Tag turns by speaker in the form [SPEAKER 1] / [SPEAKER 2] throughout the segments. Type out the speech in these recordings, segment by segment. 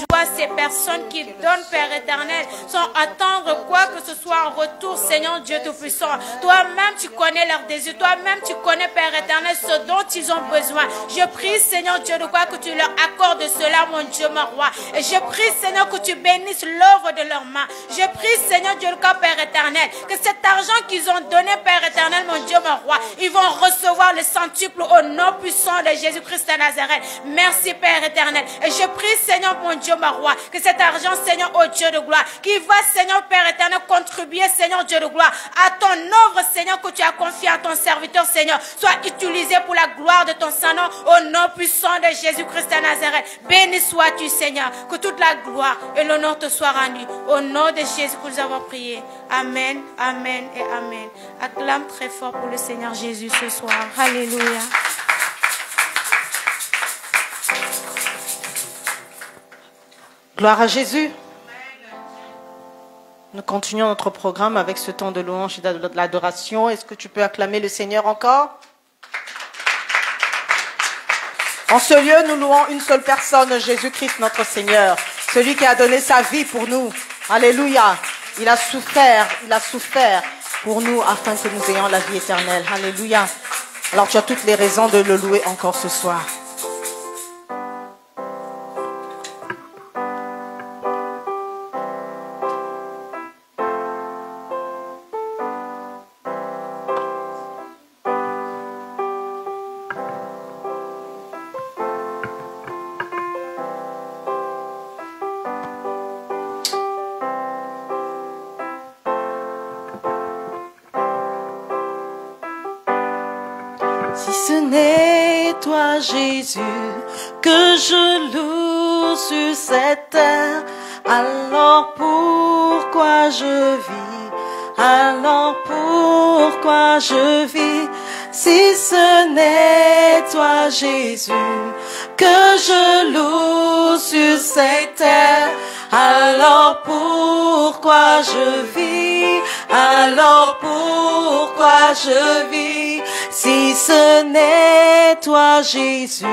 [SPEAKER 1] toi, ces personnes qui donnent, Père éternel, sans attendre quoi que ce soit en retour, Seigneur Dieu Tout-Puissant. Toi-même, tu connais leurs désirs. Toi-même, tu connais, Père éternel, ce dont ils ont besoin. Je prie, Seigneur Dieu de quoi, que tu leur accordes cela, mon Dieu, mon roi. Et je prie, Seigneur, que tu bénisses l'œuvre de leurs mains. Je prie, Seigneur Dieu de quoi, Père éternel, que cet argent qu'ils ont donné, Père éternel, mon Dieu, mon roi, ils vont recevoir le centuple au nom puissant de Jésus-Christ de Nazareth. Merci, Père éternel. Et je prie, Seigneur, mon Dieu, mon roi, que cet argent, Seigneur, ô Dieu de gloire, qui va, Seigneur, Père éternel, contribuer, Seigneur Dieu de gloire, à ton œuvre, Seigneur, que tu as confié à ton serviteur, Seigneur, soit utilisé pour la gloire de ton Saint-Nom, au nom puissant de Jésus-Christ de Nazareth. Béni sois-tu, Seigneur, que toute la gloire et l'honneur te soient rendus. Au nom de Jésus que nous avons prié. Amen, amen et amen. Acclame très fort pour le Seigneur Jésus ce soir. Alléluia.
[SPEAKER 2] Gloire à Jésus. Nous continuons notre programme avec ce temps de louange et de l'adoration. Est-ce que tu peux acclamer le Seigneur encore? En ce lieu, nous louons une seule personne, Jésus-Christ notre Seigneur, celui qui a donné sa vie pour nous. Alléluia. Il a souffert pour nous afin que nous ayons la vie éternelle. Alléluia. Alors tu as toutes les raisons de le louer encore ce soir. Si ce n'est toi, Jésus, que je loue sur cette terre, alors pourquoi je vis? Alors pourquoi je vis? Si ce n'est toi, Jésus, que je loue sur cette terre, alors pourquoi je vis? Alors pourquoi je vis? Si ce n'est toi, Jésus,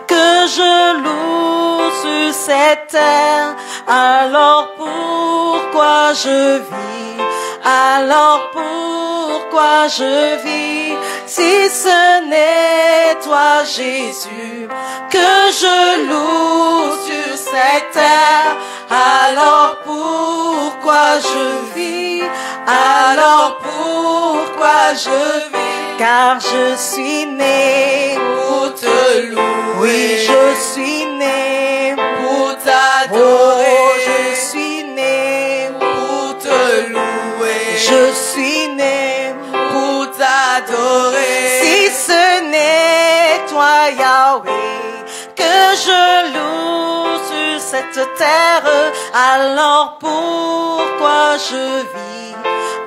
[SPEAKER 2] que je loue sur cette terre, alors pourquoi je vis? Alors pourquoi je vis? Si ce n'est toi, Jésus, que je loue sur cette terre, alors pourquoi je vis? Alors pourquoi je vis? Car je suis né pour te louer. Oui, je suis né pour t'adorer. Oh, je suis né pour te louer. Je suis né pour t'adorer. Si ce n'est toi, Yahweh, que je loue sur cette terre, alors pourquoi je vis?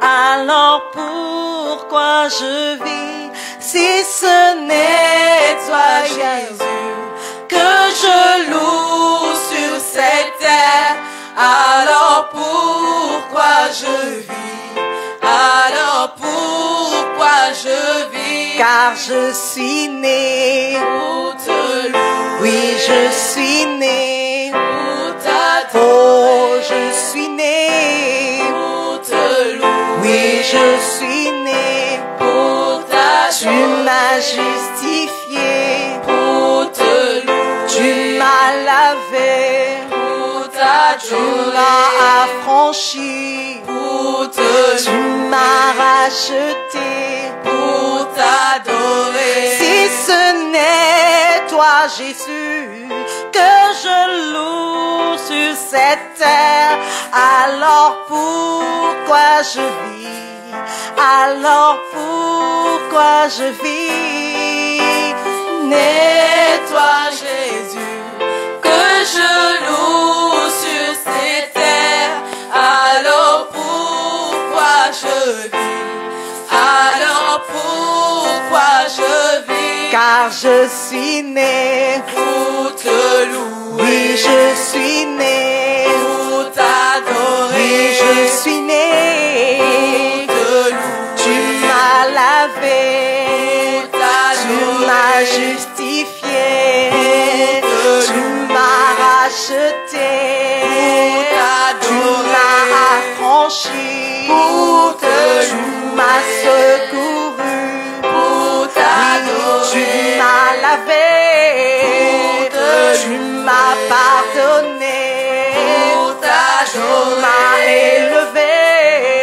[SPEAKER 2] Alors pourquoi je vis? Si ce n'est toi, Jésus, que je loue sur cette terre, alors pourquoi je vis? Alors pourquoi je vis? Car je suis né pour te louer. Oui, je suis né pour t'adorer. Oh, je suis né pour te louer. Oui, je suis né pour t'adorer. Tu m'as justifié pour te louer. Tu m'as lavé pour t'adorer. Tu m'as affranchi pour te louer. Tu m'as racheté pour t'adorer. Si ce n'est toi, Jésus, que je loue sur cette terre, alors pourquoi je vis? Alors pourquoi je vis? N'est-toi, Jésus, que je loue sur cette terre, alors pourquoi je vis? Alors pourquoi je vis? Car je suis né pour te louer. Oui, je suis né pour t'adorer. Oui, je suis né pour te louer. Tu m'as lavé, tu m'as justifié, tu m'as racheté. racheté,
[SPEAKER 3] Pour
[SPEAKER 2] tu m'as affranchi,
[SPEAKER 3] Pour te
[SPEAKER 2] tu m'as secouru,
[SPEAKER 3] Pour t'adorer,
[SPEAKER 2] tu m'as lavé,
[SPEAKER 3] Pour te
[SPEAKER 2] tu m'as pardonné,
[SPEAKER 3] Pour
[SPEAKER 2] tu
[SPEAKER 3] t'adorer,
[SPEAKER 2] m'as élevé,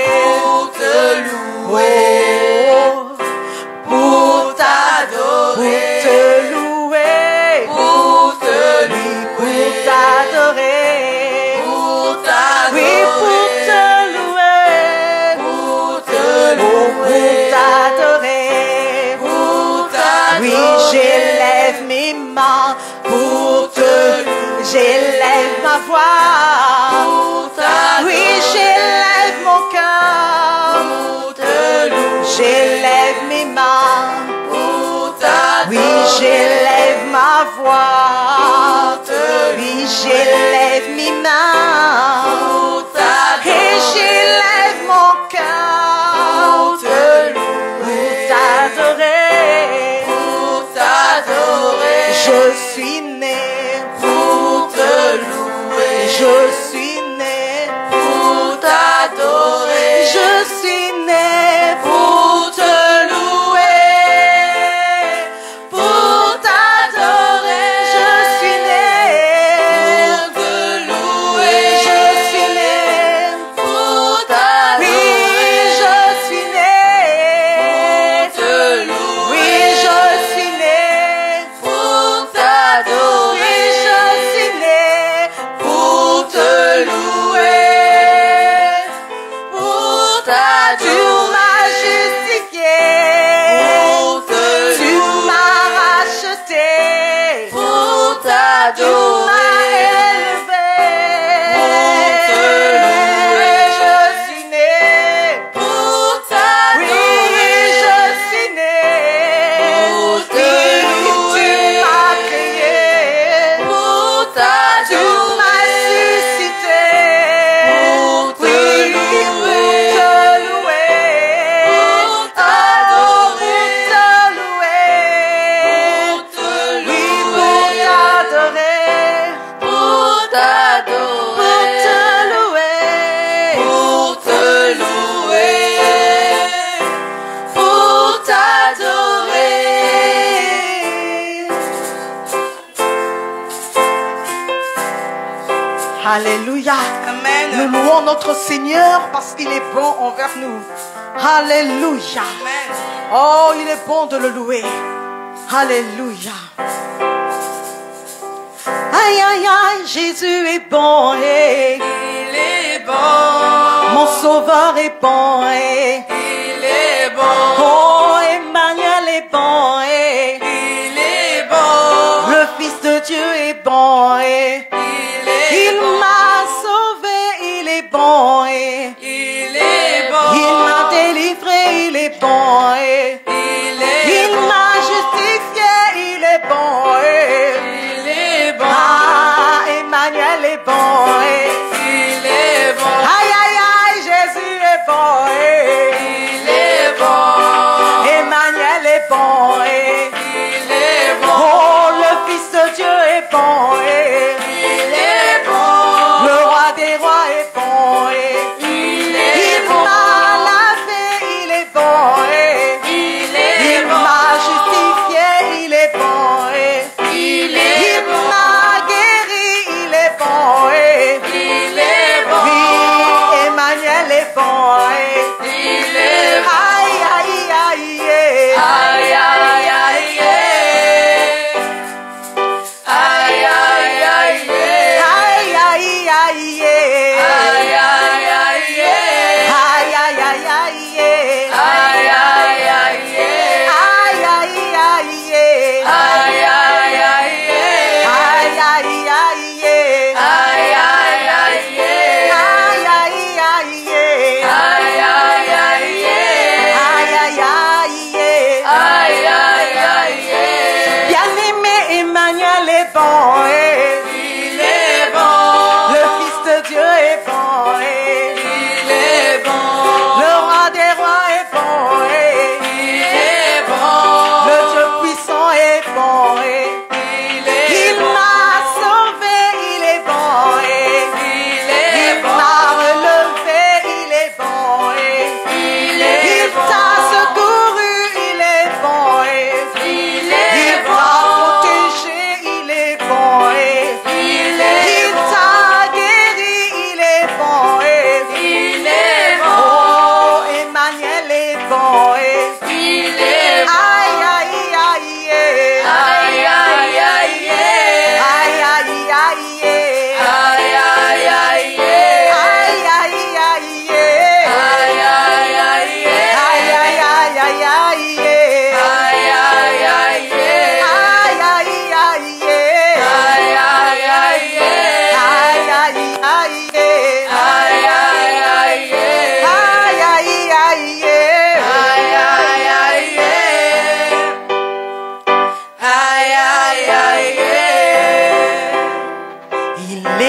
[SPEAKER 3] Pour te louer,
[SPEAKER 2] pour
[SPEAKER 3] t'adorer,
[SPEAKER 2] te louer,
[SPEAKER 3] pour te
[SPEAKER 2] pour
[SPEAKER 3] louer,
[SPEAKER 2] t'adorer,
[SPEAKER 3] pour
[SPEAKER 2] oui, pour
[SPEAKER 3] t'adorer,
[SPEAKER 2] te louer,
[SPEAKER 3] pour te
[SPEAKER 2] pour
[SPEAKER 3] louer,
[SPEAKER 2] t'adorer,
[SPEAKER 3] pour
[SPEAKER 2] oui,
[SPEAKER 3] t'adorer,
[SPEAKER 2] j'élève mes mains pour te, j'élève ma voix,
[SPEAKER 3] pour t'adorer,
[SPEAKER 2] oui, j'élève mon cœur,
[SPEAKER 3] pour te louer,
[SPEAKER 2] j'élève mes mains,
[SPEAKER 3] pour t'adorer,
[SPEAKER 2] oui, j'élève ma voix, oui, j'élève mes mains,
[SPEAKER 3] pour t'adorer,
[SPEAKER 2] et j'élève mon cœur
[SPEAKER 3] pour te louer,
[SPEAKER 2] t'adorer.
[SPEAKER 3] pour t'adorer,
[SPEAKER 2] Je suis né
[SPEAKER 3] pour te louer,
[SPEAKER 2] je suis né,
[SPEAKER 3] pour t'adorer,
[SPEAKER 2] je suis né
[SPEAKER 3] pour te louer,
[SPEAKER 2] pour t'adorer. Je suis né,
[SPEAKER 3] pour te louer,
[SPEAKER 2] je suis né,
[SPEAKER 3] pour
[SPEAKER 2] oui,
[SPEAKER 3] t'adorer,
[SPEAKER 2] je suis né,
[SPEAKER 3] pour te louer,
[SPEAKER 2] oui, je suis né,
[SPEAKER 3] pour
[SPEAKER 2] oui,
[SPEAKER 3] t'adorer,
[SPEAKER 2] je suis né,
[SPEAKER 3] pour te louer, pour
[SPEAKER 2] tu
[SPEAKER 3] t'adorer,
[SPEAKER 2] m'as justifié,
[SPEAKER 3] pour te
[SPEAKER 2] tu
[SPEAKER 3] louer,
[SPEAKER 2] m'as racheté,
[SPEAKER 3] pour
[SPEAKER 2] tu m'as
[SPEAKER 3] t'adorer,
[SPEAKER 2] élevé,
[SPEAKER 3] pour te louer,
[SPEAKER 2] je suis né,
[SPEAKER 3] pour
[SPEAKER 2] oui,
[SPEAKER 3] t'adorer,
[SPEAKER 2] je suis né,
[SPEAKER 3] pour te
[SPEAKER 2] oui, tu
[SPEAKER 3] louer,
[SPEAKER 2] m'as créé,
[SPEAKER 3] pour
[SPEAKER 2] tu
[SPEAKER 3] t'adorer,
[SPEAKER 2] m'as suscité,
[SPEAKER 3] pour te
[SPEAKER 2] oui,
[SPEAKER 3] louer,
[SPEAKER 2] pour te louer,
[SPEAKER 3] pour
[SPEAKER 2] oh,
[SPEAKER 3] t'adorer,
[SPEAKER 2] pour te louer,
[SPEAKER 3] pour te
[SPEAKER 2] oui, pour
[SPEAKER 3] louer,
[SPEAKER 2] t'adorer,
[SPEAKER 3] pour t'adorer,
[SPEAKER 2] pour te louer,
[SPEAKER 3] pour te louer, pour t'adorer.
[SPEAKER 2] Alléluia.
[SPEAKER 3] Amen.
[SPEAKER 2] Nous louons notre Seigneur parce qu'il est bon envers nous. Alléluia.
[SPEAKER 3] Amen.
[SPEAKER 2] Oh, il est bon de le louer. Alléluia. Aïe, aïe, aïe, Jésus est bon. Et
[SPEAKER 3] Il est bon,
[SPEAKER 2] mon sauveur est bon. Et
[SPEAKER 3] il est bon,
[SPEAKER 2] oh, Emmanuel est bon. Et
[SPEAKER 3] il est bon,
[SPEAKER 2] le Fils de Dieu est bon. Et
[SPEAKER 3] il
[SPEAKER 2] il
[SPEAKER 3] est bon,
[SPEAKER 2] m'a sauvé, il est bon. Et
[SPEAKER 3] il est bon,
[SPEAKER 2] il m'a délivré, il est bon. Et il
[SPEAKER 3] bon,
[SPEAKER 2] m'a justifié, il est bon. Et
[SPEAKER 3] il est bon,
[SPEAKER 2] ah, Emmanuel est bon. Et
[SPEAKER 3] il est bon,
[SPEAKER 2] aïe, aïe, aïe, Jésus est bon. Et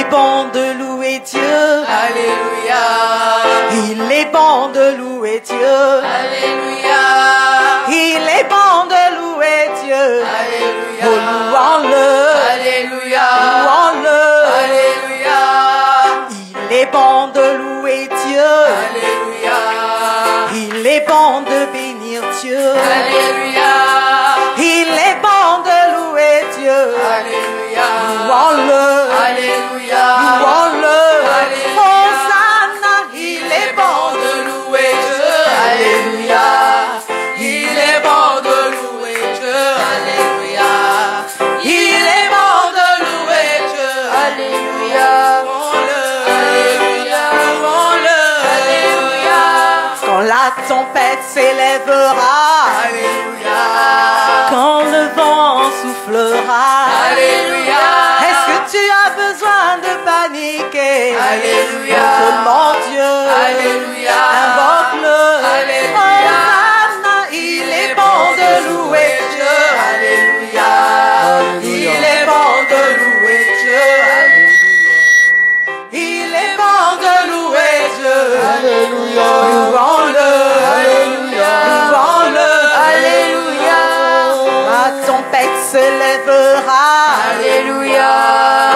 [SPEAKER 2] est bon de louer Dieu.
[SPEAKER 3] Alléluia.
[SPEAKER 2] Il est bon de louer Dieu.
[SPEAKER 3] Alléluia.
[SPEAKER 2] Il est bon de louer Dieu.
[SPEAKER 3] Alléluia.
[SPEAKER 2] Oh, louons-le.
[SPEAKER 3] Alléluia.
[SPEAKER 2] Louons-le.
[SPEAKER 3] Alléluia.
[SPEAKER 2] Il est bon de louer Dieu.
[SPEAKER 3] Alléluia.
[SPEAKER 2] Il est bon de bénir Dieu.
[SPEAKER 3] Alléluia.
[SPEAKER 2] Il est bon de louer Dieu.
[SPEAKER 3] Alléluia.
[SPEAKER 2] Louons-le.
[SPEAKER 3] Alléluia.
[SPEAKER 2] Louons-le.
[SPEAKER 3] Alléluia.
[SPEAKER 2] Hosanna, il est bon
[SPEAKER 3] de louer Dieu. Alléluia. Il est bon de louer Dieu. Alléluia. Il est bon de louer Dieu. Alléluia. Louons-le. Alléluia. Louons-le. Alléluia.
[SPEAKER 2] quand la tempête s'élèvera.
[SPEAKER 3] Alléluia.
[SPEAKER 2] Quand le vent soufflera.
[SPEAKER 3] Alléluia.
[SPEAKER 2] Est-ce que tu as besoin de paniquer?
[SPEAKER 3] Alléluia.
[SPEAKER 2] Mon Dieu.
[SPEAKER 3] Alléluia.
[SPEAKER 2] Invoque-le.
[SPEAKER 3] Alléluia.
[SPEAKER 2] Hosanna, il est bon de louer Dieu.
[SPEAKER 3] Alléluia. Il est bon de louer Dieu.
[SPEAKER 2] Il est bon de louer Dieu.
[SPEAKER 3] Alléluia.
[SPEAKER 2] Louons-le.
[SPEAKER 3] Alléluia.
[SPEAKER 2] Louons-le.
[SPEAKER 3] Alléluia.
[SPEAKER 2] La tempête se lèvera.
[SPEAKER 3] Alléluia.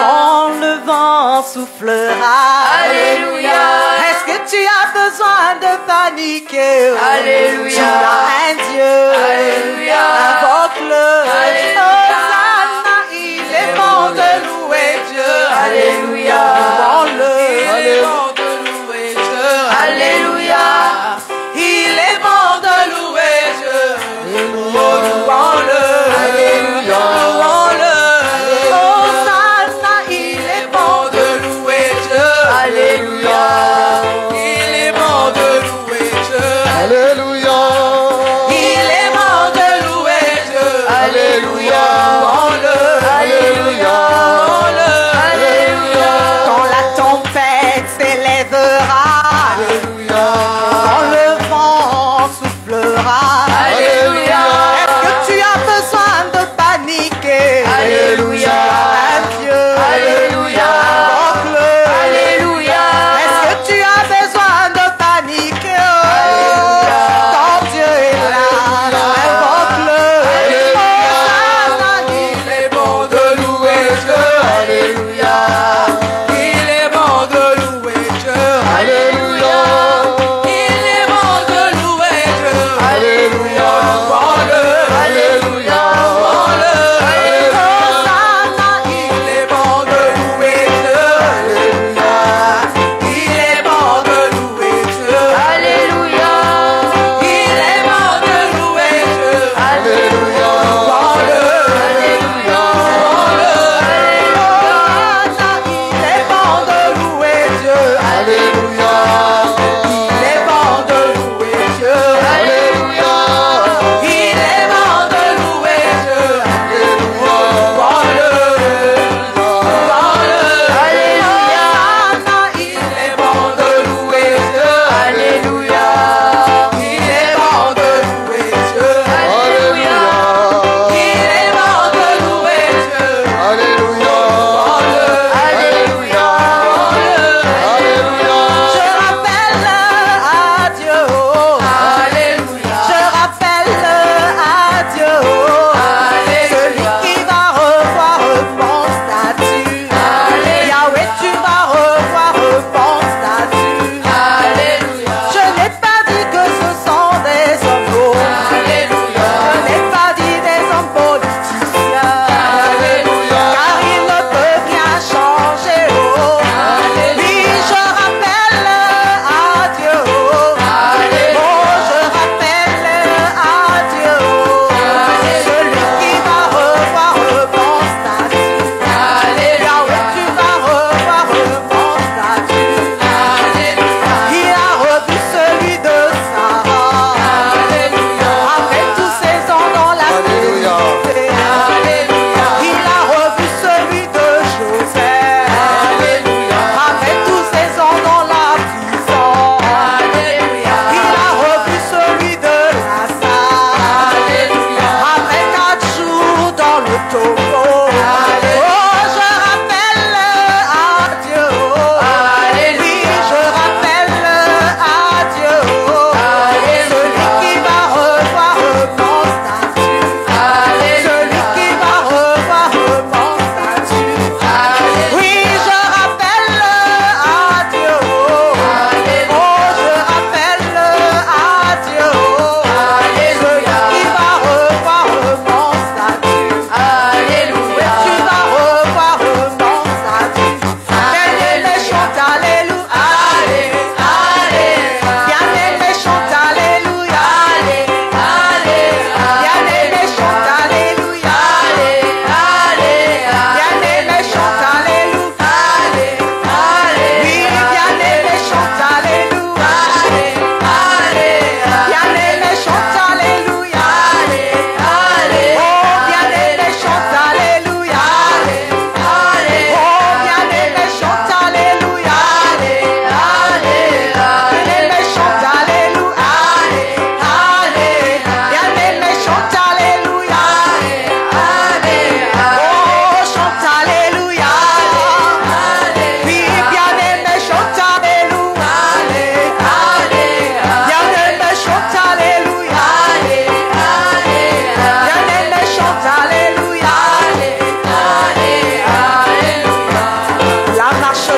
[SPEAKER 2] Quand le vent soufflera.
[SPEAKER 3] Alléluia.
[SPEAKER 2] Est-ce que tu as besoin de paniquer?
[SPEAKER 3] Alléluia.
[SPEAKER 2] Tu as un Dieu.
[SPEAKER 3] Alléluia.
[SPEAKER 2] Invoque-le.
[SPEAKER 3] Alléluia.
[SPEAKER 2] Hosanna, il est bon de louer Dieu.
[SPEAKER 3] Alléluia.
[SPEAKER 2] Louons-le.
[SPEAKER 3] Il est bon de louer Dieu. Alléluia.
[SPEAKER 2] Il est bon de louer Dieu. Louons-le.
[SPEAKER 3] Alléluia.
[SPEAKER 2] Louons-le. Hosanna, il est bon
[SPEAKER 3] De louer Dieu. Alléluia. Il est bon de louer Dieu.
[SPEAKER 4] Alléluia.
[SPEAKER 2] Il est bon de louer Dieu.
[SPEAKER 3] Alléluia.
[SPEAKER 2] Louons-le.
[SPEAKER 3] Alléluia.
[SPEAKER 2] Louons-le.
[SPEAKER 3] Alléluia.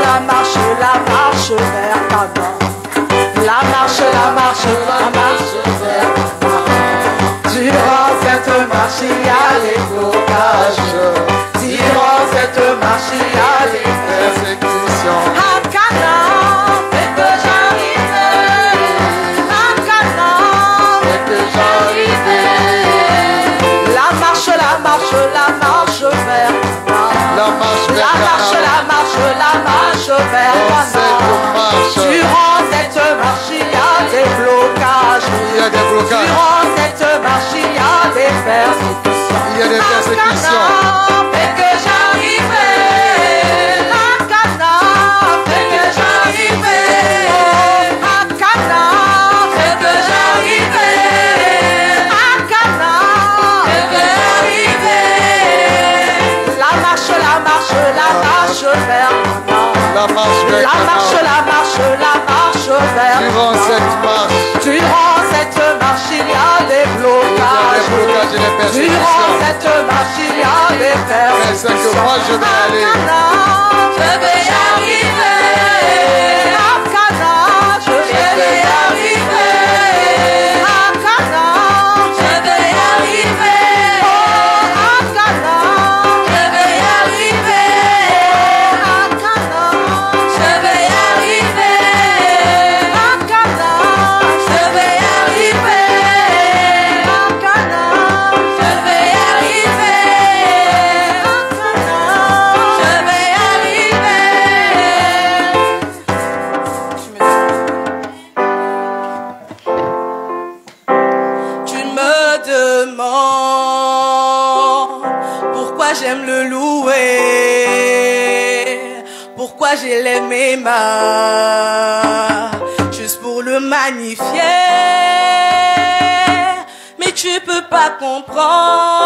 [SPEAKER 2] la marche, la marche vers Canaan. La marche, la marche, la marche vers Canaan. Durant cette marche, il y a des blocages. Durant cette marche, il y a des persécutions. À Canaan, fais que j'arrive. À Canaan, fais que j'arrive. La marche, la marche, la marche vers Canaan.
[SPEAKER 3] La marche vers
[SPEAKER 2] La marche, la marche, la marche vers Canaan. Durant cette marche, il y a des blocages.
[SPEAKER 3] Il y a des blocages.
[SPEAKER 2] Durant cette marche, il y a des persécutions.
[SPEAKER 3] Il y a des persécutions.
[SPEAKER 2] Fais que j'arrive. À Canaan, fais que j'arrive. À Canaan, fais que j'arrive. À Canaan, fais que j'arrive. La marche, la marche, la marche vers Canaan.
[SPEAKER 3] La marche vers
[SPEAKER 2] La marche, la marche, la marche vers
[SPEAKER 3] Durant cette marche,
[SPEAKER 2] Durant cette marche, il y a des blocages.
[SPEAKER 3] il y a des blocages et des persécutions.
[SPEAKER 2] Durant cette marche, il y a des
[SPEAKER 3] Mais c'est que
[SPEAKER 2] persécutions.
[SPEAKER 3] moi je vais aller.
[SPEAKER 2] À Canaan, je vais y arriver. À Canaan, je vais y arriver. À Canaan, je vais y arriver. Oh, à Canaan, je vais y arriver. À Canaan, je vais y arriver. À Canaan, je vais y arriver. À Canaan, je vais y arriver. À Canaan, je vais y arriver. Tu me demandes pourquoi j'aime le louer, pourquoi j'élève mes mains, juste pour le magnifier. Mais tu peux pas comprendre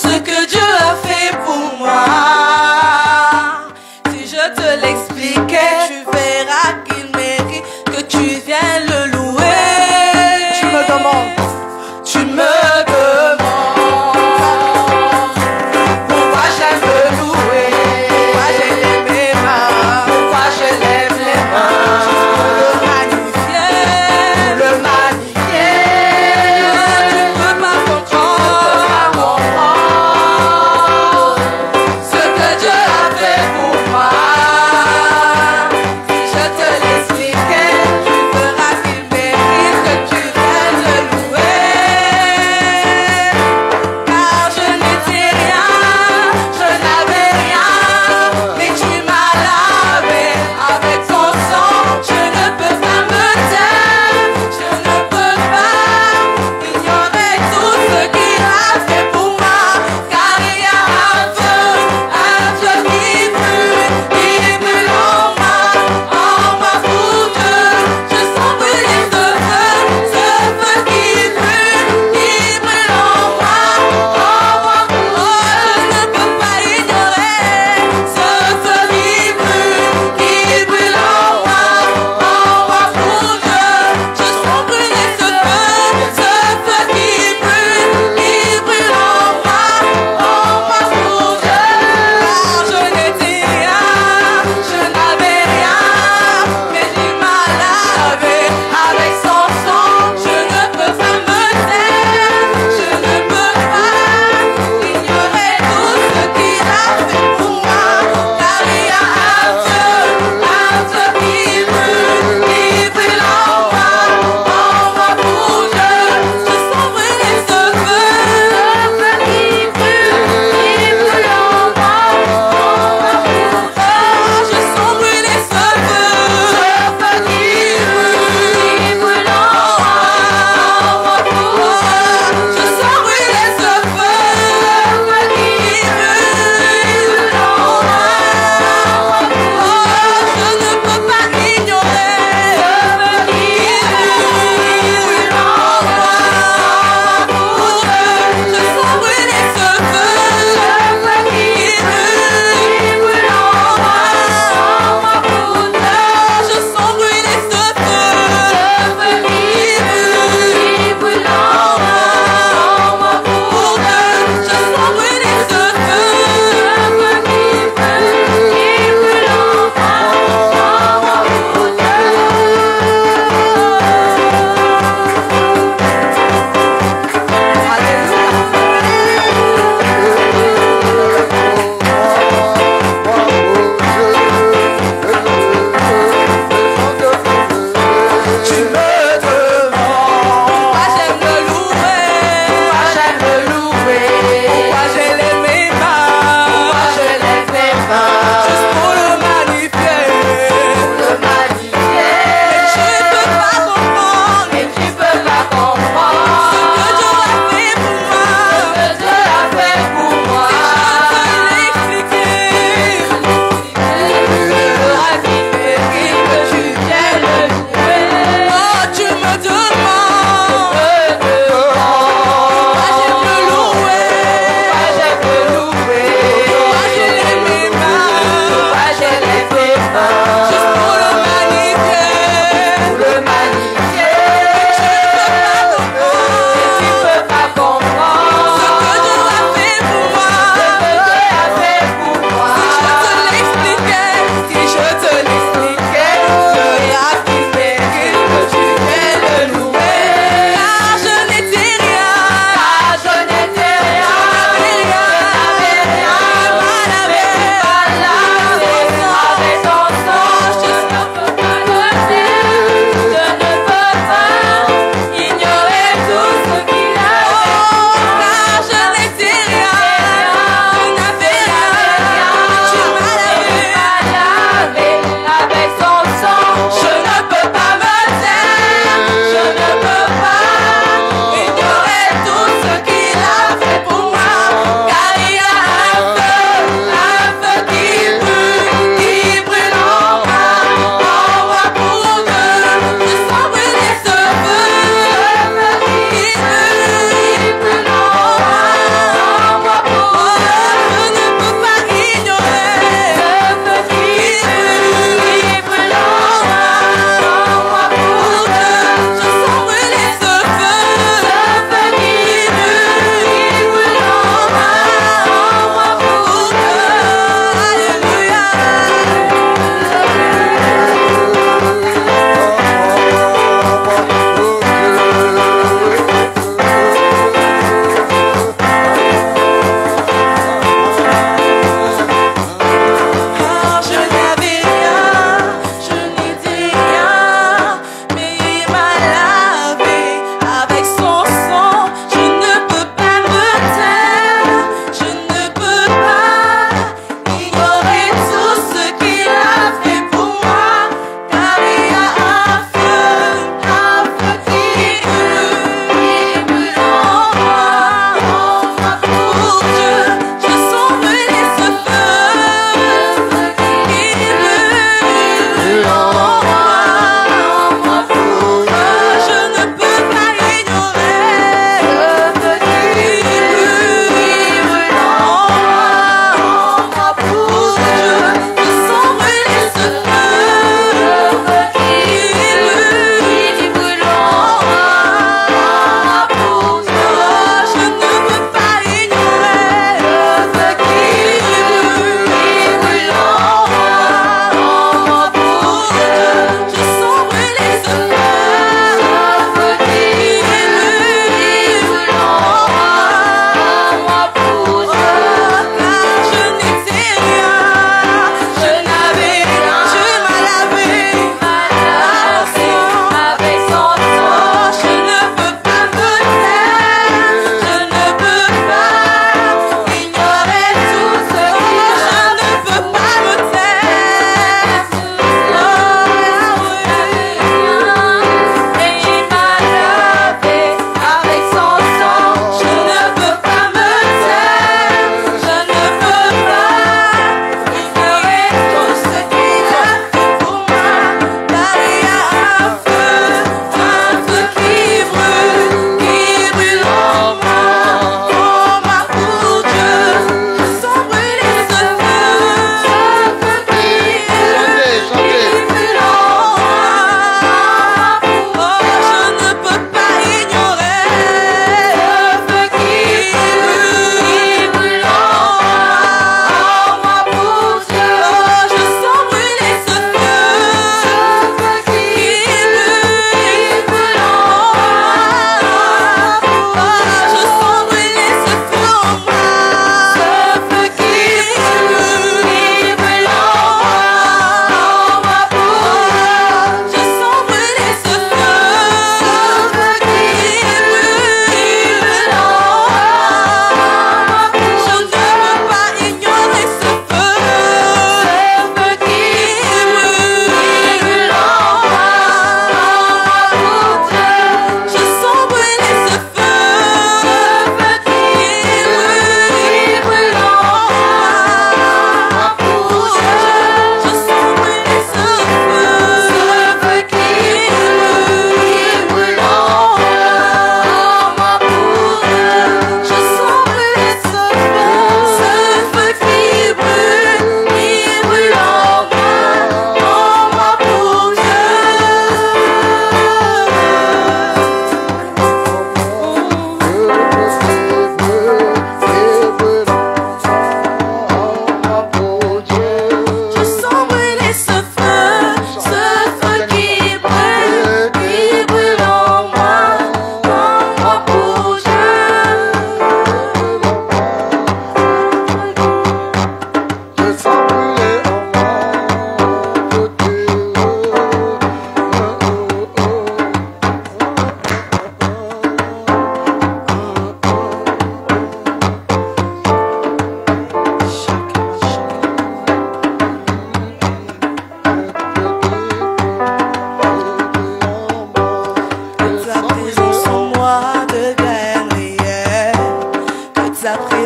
[SPEAKER 2] ce que Dieu a fait pour moi. Si je te l'expliquais, tu verras qu'il mérite que tu viennes le louer. Tu me demandes pourquoi j'aime le louer, pourquoi j'élève mes mains, pourquoi j'élève les mains, le magnifier, le magnifier. Tu peux pas comprendre ce que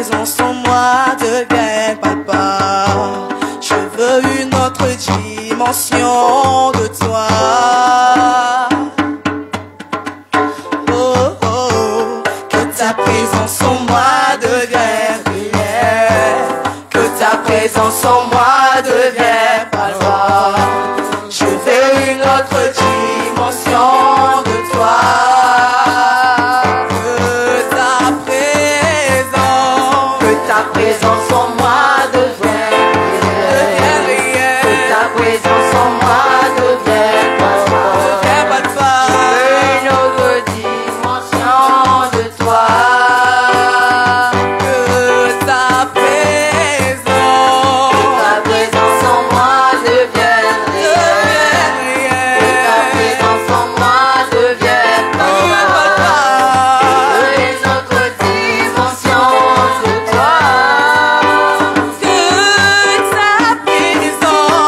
[SPEAKER 3] présence en moi devienne palpable. Je veux une autre dimension de toi. Oh, oh, que ta présence en moi devienne réelle. Que ta présence en moi devienne palpable. Je veux une autre dimension de toi. Que ta présence en moi devienne réelle. Que ta présence en moi devienne palpable. Je veux une autre dimension de toi. Que ta présence en moi devienne réelle. Que ta présence en moi devienne palpable. Je veux une autre dimension de toi. Que ta présence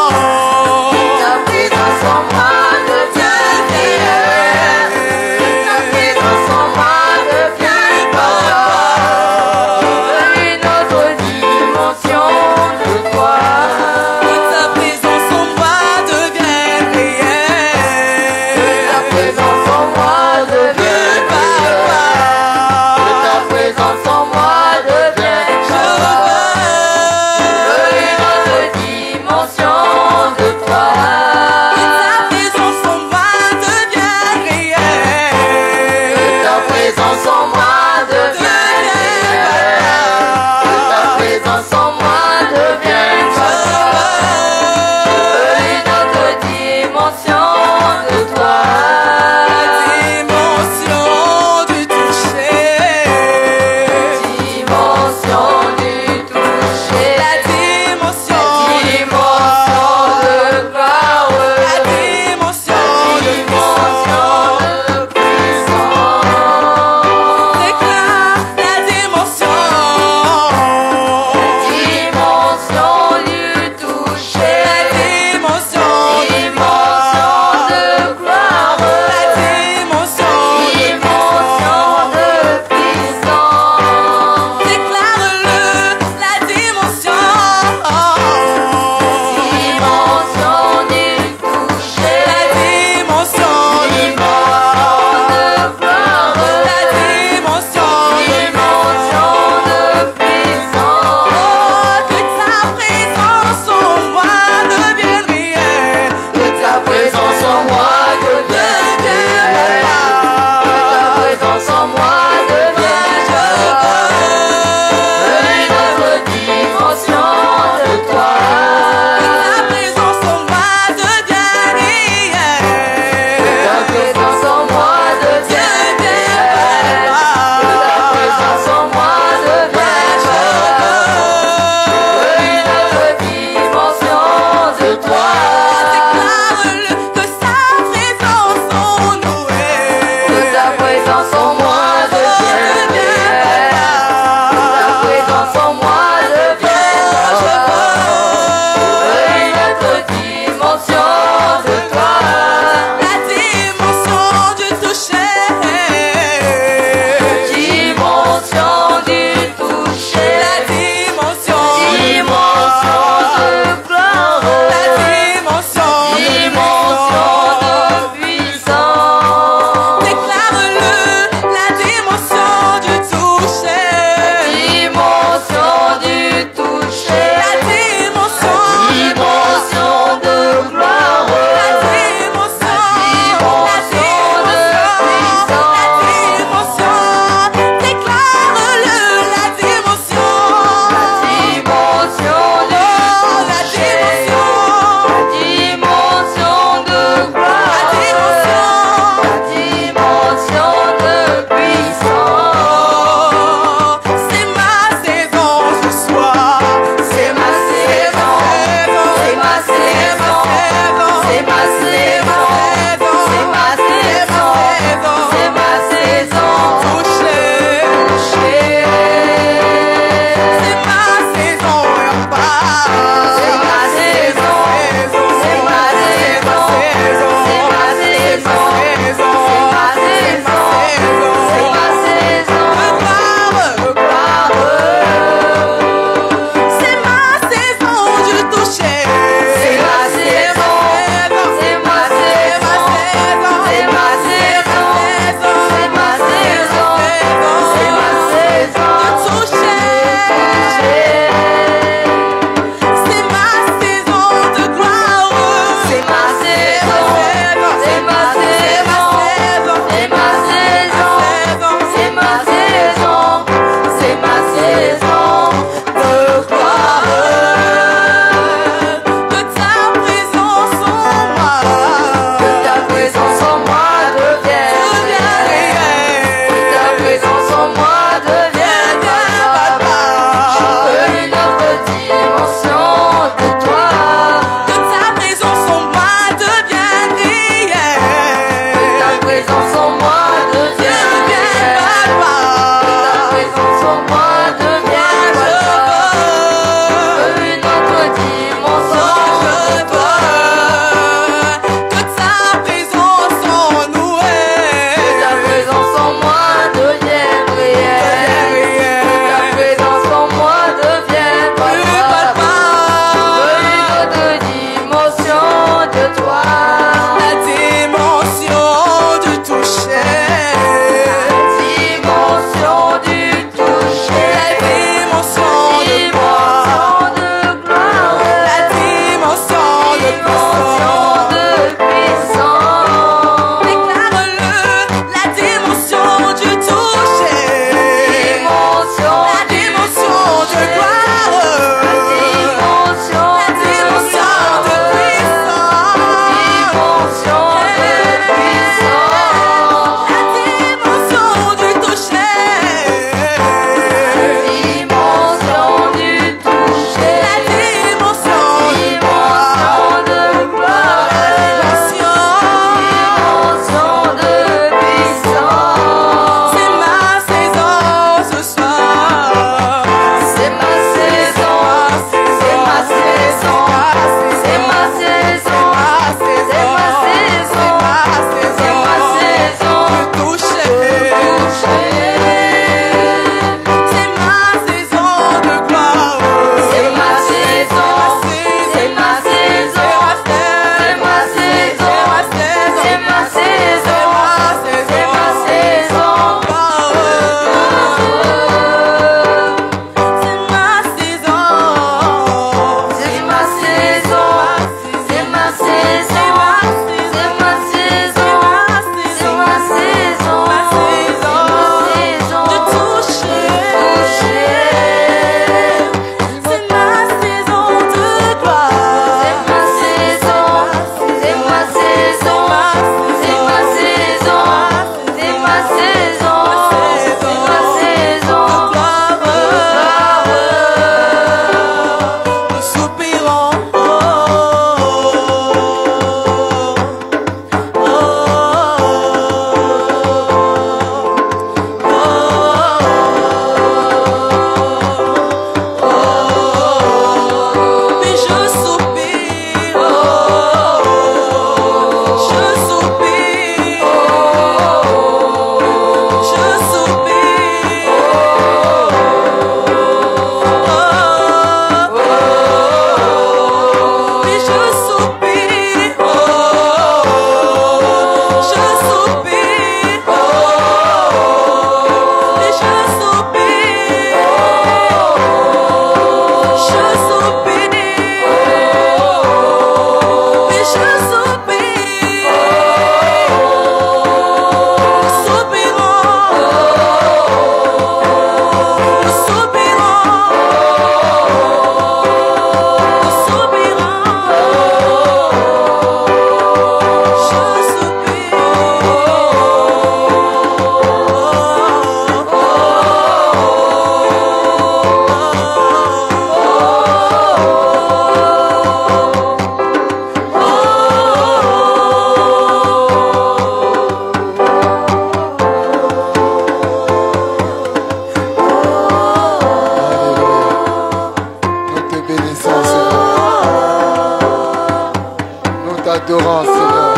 [SPEAKER 4] t'adorons, Seigneur.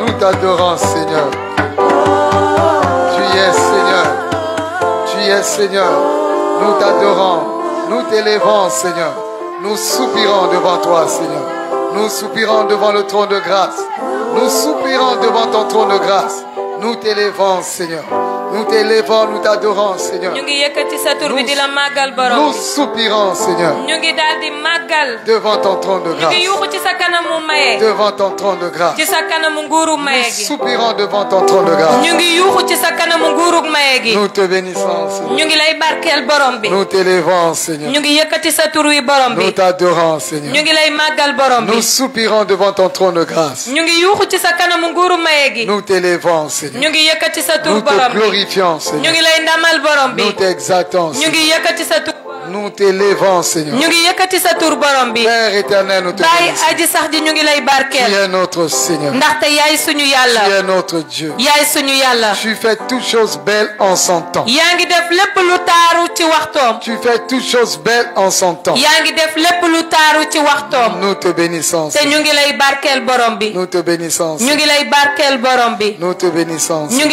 [SPEAKER 4] Nous t'adorons, Seigneur. Tu es Seigneur. Tu es Seigneur. Nous t'adorons. Nous t'élèvons, Seigneur. Nous soupirons devant toi, Seigneur. Nous soupirons devant le trône de grâce. Nous soupirons devant ton trône de grâce. Nous t'élèvons, Seigneur. Nous t'élèvons, nous t'adorons, Seigneur. Nous soupirons, Seigneur. Devant ton trône de grâce. Devant ton trône de grâce. Nous soupirons devant ton trône de grâce. Nous te bénissons, Seigneur. Nous t'élèvons, Seigneur. Nous t'adorons, Seigneur. Nous soupirons devant ton trône de grâce. Nous t'élèvons, Seigneur. Nous te glorifions, Seigneur. Nous t'exaltons, Seigneur. Nous t'élèvons, Seigneur. Père éternel, nous te bénissons. Tu es notre Seigneur. Tu es notre Dieu. Tu fais toutes choses belles en son temps. Tu fais toutes choses belles en son temps. Nous te bénissons, Seigneur. Nous te bénissons, Seigneur. Nous te bénissons, Seigneur.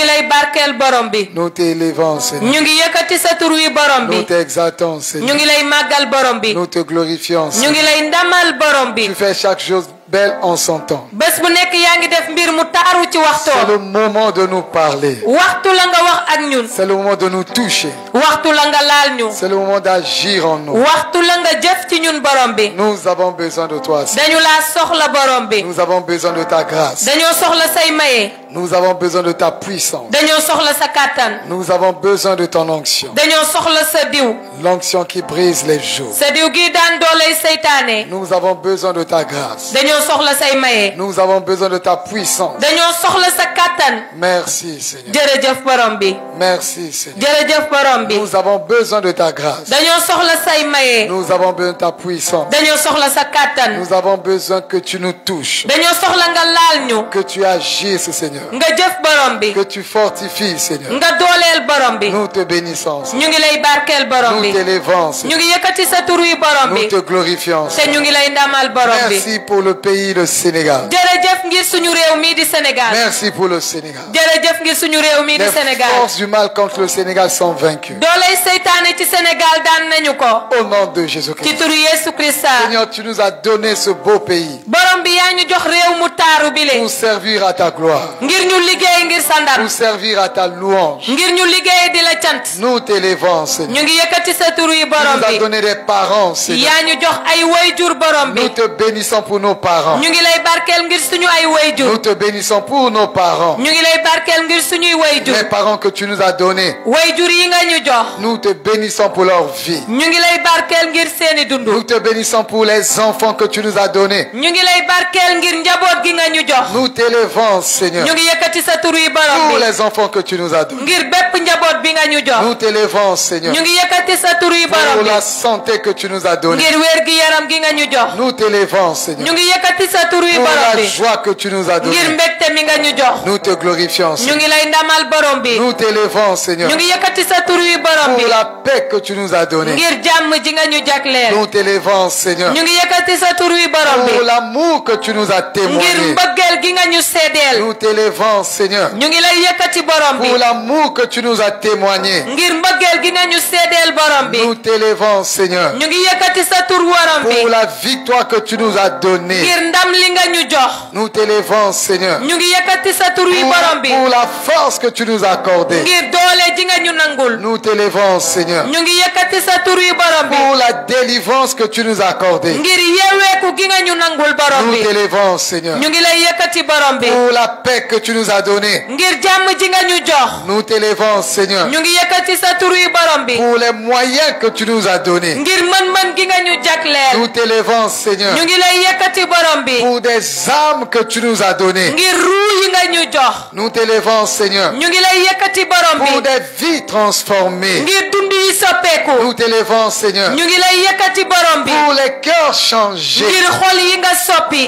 [SPEAKER 4] Nous t'élèvons, Seigneur. Nous t'exaltons, Seigneur. Nous te glorifions, Seigneur. Tu fais chaque chose belle en son temps. C'est le moment de nous parler. C'est le moment de nous toucher. C'est le moment d'agir en nous. Nous avons besoin de toi, Seigneur. Nous avons besoin de ta grâce. Nous avons besoin de ta puissance. Nous avons besoin de ton onction. L'onction qui brise les jours. Nous avons besoin de ta grâce. Nous avons besoin de ta puissance. Merci, Seigneur. Merci, Seigneur. Nous avons besoin de ta grâce. Nous avons besoin de ta puissance. Nous avons besoin que tu nous touches. Que tu agisses, Seigneur. Que tu fortifies, Seigneur. Nous te bénissons, Seigneur. Nous t'élèvons, Seigneur. Nous te glorifions, Seigneur. Merci pour le pays, le Sénégal. Merci pour le Sénégal. Les forces du mal contre le Sénégal sont vaincues. Au nom de Jésus-Christ. Seigneur, tu nous as donné ce beau pays pour servir à ta gloire, pour servir à ta louange. Nous t'élèvons, Seigneur. Tu nous as donné des parents, Seigneur. Nous te bénissons pour nos parents. Nous te bénissons pour nos parents. Les parents que tu nous as donnés. Nous te bénissons pour leur vie. Nous te bénissons pour les enfants que tu nous as donnés. Nous t'élèvons, Seigneur. Pour les enfants que tu nous as donnés. Nous t'élèvons, Seigneur. Pour la santé que tu nous as donnée. Nous t'élèvons, Seigneur. Pour la joie que tu nous as donnée. Nous te glorifions, Seigneur. Nous t'élèvons, Seigneur. Pour la paix que tu nous as donnée. Nous t'élèvons, Seigneur. Pour l'amour que tu nous as témoigné. Nous t'élèvons, Seigneur. Pour l'amour que tu nous as témoigné. Nous t'élèvons, Seigneur. Pour la victoire que tu nous as donnée. Nous t'élèvons, Seigneur. Pour la force que tu nous as accordée. Nous t'élèvons, Seigneur. Pour la délivrance que tu nous as accordée. Nous t'élèvons, Seigneur. Pour la paix que tu nous as donnée. Nous t'élèvons, Seigneur. Pour les moyens que tu nous as donnés. Nous t'élèvons, Seigneur. Pour des âmes que tu nous as données. Nous t'élèvons, Seigneur. Pour des vies transformées. Nous t'élèvons, Seigneur. Pour les cœurs changés.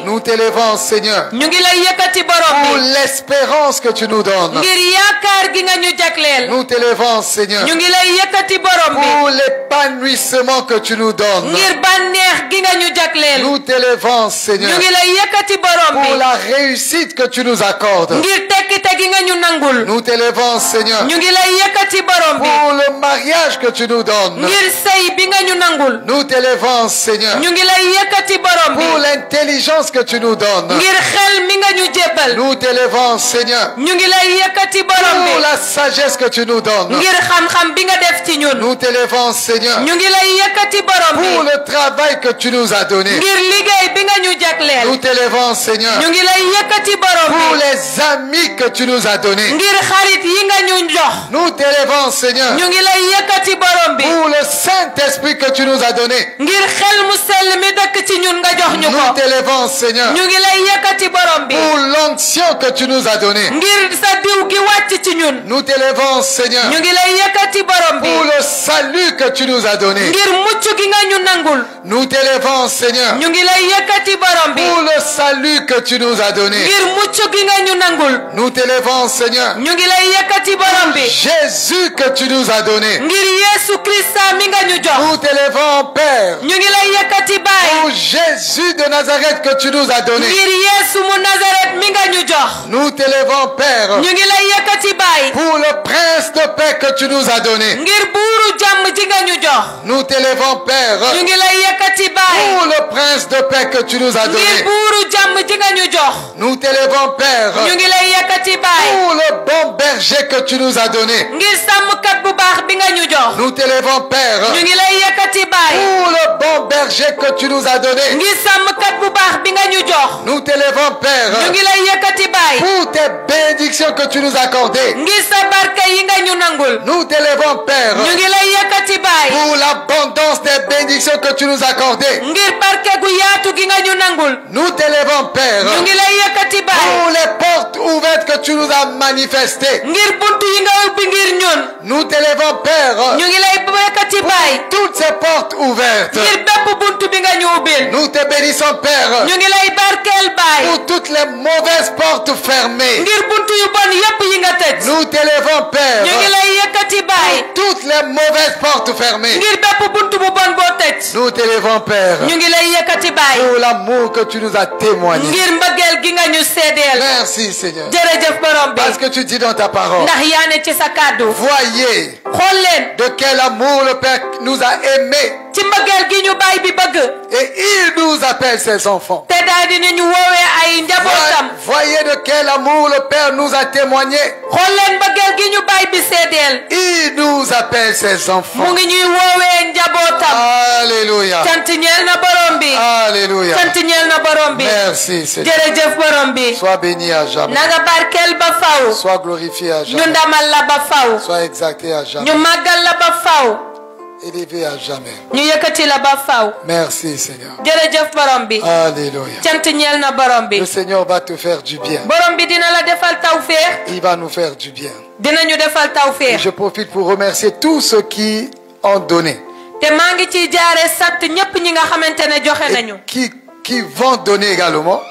[SPEAKER 3] Nous t'élevons, Seigneur, pour l'espérance que tu nous donnes. Nous t'élevons, Seigneur, pour l'épanouissement que tu nous donnes. Nous t'élevons, Seigneur, pour la réussite que tu nous accordes. Nous t'élevons, Seigneur, pour le mariage que tu nous donnes. Nous t'élevons, Seigneur, pour l'intelligence que tu nous donnes. Nous t'élevons, Seigneur, pour la sagesse que tu nous donnes. Nous t'élevons, Seigneur, pour le travail que tu nous as donné. Nous t'élevons, Seigneur, pour les amis que tu nous as donnés. Nous t'élevons, Seigneur, pour le Saint-Esprit que tu nous as donné. Nous t'élevons, Seigneur, pour l'onction que tu nous as donnée. Nous t'élevons, Seigneur, pour le salut que tu nous as donné. Nous t'élevons, Seigneur, pour le salut que tu nous as donné. Nous t'élevons, Seigneur, pour Jésus que tu nous as donné. Nous t'élevons, Père, pour Jésus de Nazareth que tu nous as donné. Nous t'élevons, Père, pour le prince de paix que tu nous as donné. Nous t'élevons, Père, pour le prince de paix que tu nous as donné. Nous t'élevons, Père, pour le bon berger que tu nous as donné. Nous t'élevons, Père, pour le bon berger que tu nous as donné. Nous t'élevons, Père, pour tes bénédictions que tu nous as accordées. Nous t'élevons, Père, pour l'abondance des bénédictions que tu nous as accordées. Nous t'élevons, Père, pour les portes ouvertes que tu nous as manifestées. Nous t'élevons, Père, pour toutes ces portes ouvertes. Nous te bénissons, Père, pour toutes les mauvaises portes fermées. Nous t'élevons, Père, pour toutes les mauvaises portes fermées. Nous t'élevons, Père, pour l'amour que tu nous as témoigné. Merci, Seigneur, parce que tu dis dans ta parole, voyez de quel amour le Père nous a aimés. Et il nous appelle ses enfants. Voyez de quel amour le Père nous a témoigné. Il nous appelle ses enfants. Alléluia. Alléluia. Merci, Seigneur. Sois béni à jamais. Sois glorifié à jamais. Sois exalté à jamais. Élevé à jamais. Merci, Seigneur. Alléluia. Le Seigneur va te faire du bien. Il va nous faire du bien. Et je profite pour remercier tous ceux qui ont donné. Et qui vont donner également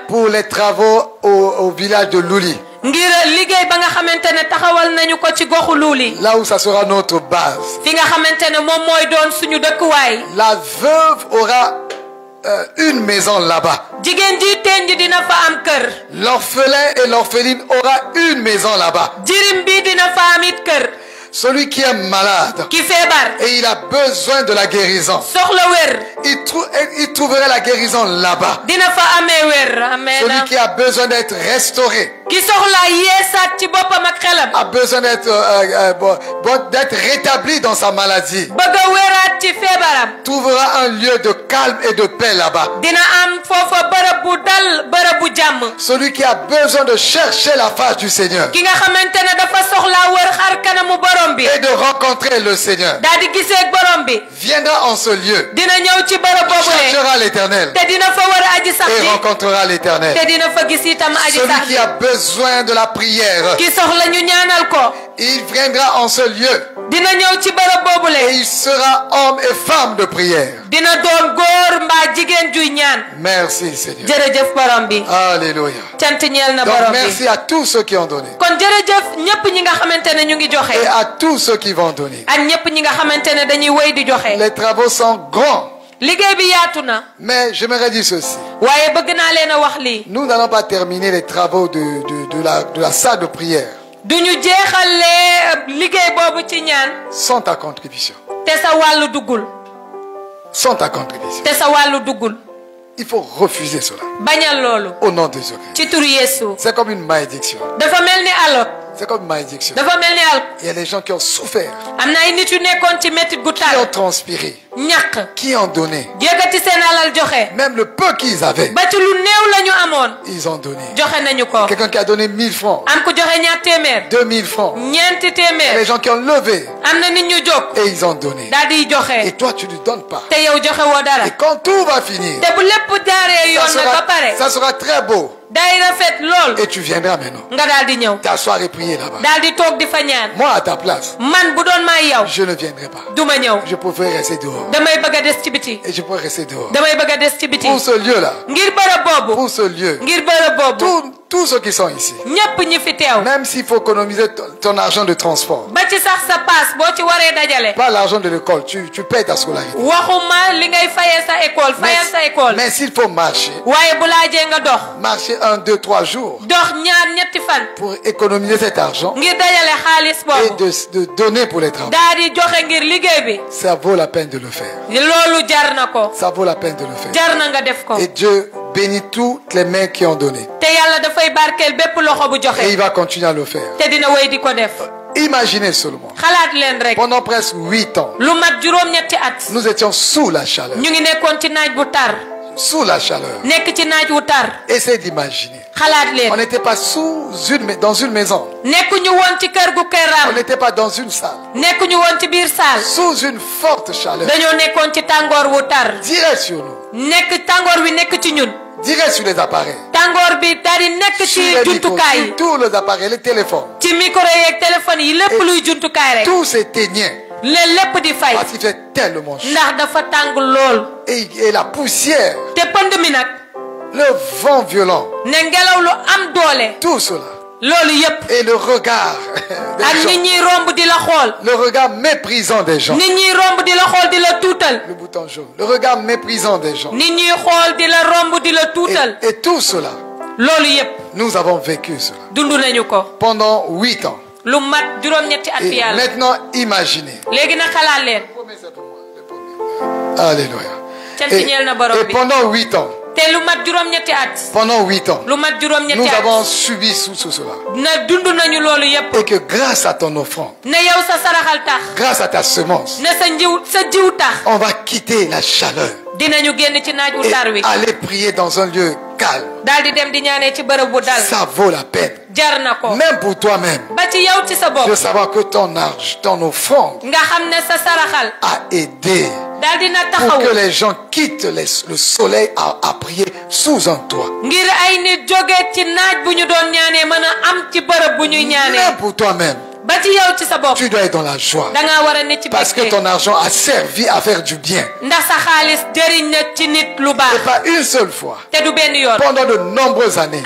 [SPEAKER 3] pour les travaux au village de Louli. Là où ça sera notre base. La veuve aura une maison là-bas. L'orphelin et l'orpheline aura une maison là-bas. Celui qui est malade et il a besoin de la guérison, il trouverait la guérison là-bas. Celui qui a besoin d'être restauré, a besoin d'être rétabli dans sa maladie, trouvera un lieu de calme et de paix là-bas. Celui qui a besoin de chercher la face du Seigneur et de rencontrer le Seigneur viendra en ce lieu, cherchera l'Éternel et rencontrera l'Éternel. Celui qui a besoin de la prière, il viendra en ce lieu. Et il sera homme et femme de prière. Merci Seigneur. Alléluia. Donc merci à tous ceux qui ont donné. Et à tous ceux qui vont donner. Les travaux sont grands. Mais j'aimerais dire ceci. Nous n'allons pas terminer les travaux de la salle de prière sans ta contribution. Sans ta contribution. Il faut refuser cela. Au nom de Jésus. C'est comme une malédiction. C'est comme une malédiction. Il y a des gens qui ont souffert, qui ont transpiré, qui ont donné. Même le peu qu'ils avaient, ils ont donné. Quelqu'un qui a donné 1000 francs, 2000 francs. Il y a des gens qui ont levé et ils ont donné. Et toi tu ne donnes pas. Et quand tout va finir, ça sera très beau. Et tu viendras maintenant t'asseoir et prier là-bas. Moi à ta place, je ne viendrai pas. Je préfère rester dehors. Et je pourrais rester dehors. Pour ce lieu-là, pour ce lieu, tous ceux qui sont ici, même s'il faut économiser ton argent de transport, pas l'argent de l'école, tu payes ta scolarité. Mais s'il faut marcher 1, 2, 3 jours pour économiser cet argent et de donner pour les travaux, ça vaut la peine de le faire. Ça vaut la peine de le faire. Et Dieu bénit toutes les mains qui ont donné. Et il va continuer à le faire. Imaginez seulement, pendant presque 8 ans, nous étions sous la chaleur. Sous la chaleur. Essayez d'imaginer. On n'était pas dans une maison. On n'était pas dans une salle. Sous une forte chaleur. Direct sur nous. Direct sur les appareils. Sur tous les appareils, les téléphones. Et tout s'éteignait. Parce qu'il fait tellement chaud. Et la poussière, le vent violent, tout cela. Et le regard des gens, le regard méprisant des gens, le bouton jaune, le regard méprisant des gens, et tout cela, nous avons vécu cela pendant 8 ans. Et maintenant imaginez. Alléluia. Et pendant 8 ans, pendant 8 ans, nous avons subi sous cela. Et que grâce à ton offrande, grâce à ta semence, on va quitter la chaleur et aller prier dans un lieu calme. Ça vaut la peine. Même pour toi-même, de savoir que ton offrande a aidé pour que les gens quittent le soleil à prier sous un toit. Même pour toi-même, tu dois être dans la joie parce que ton argent a servi à faire du bien. Et pas une seule fois, pendant de nombreuses années,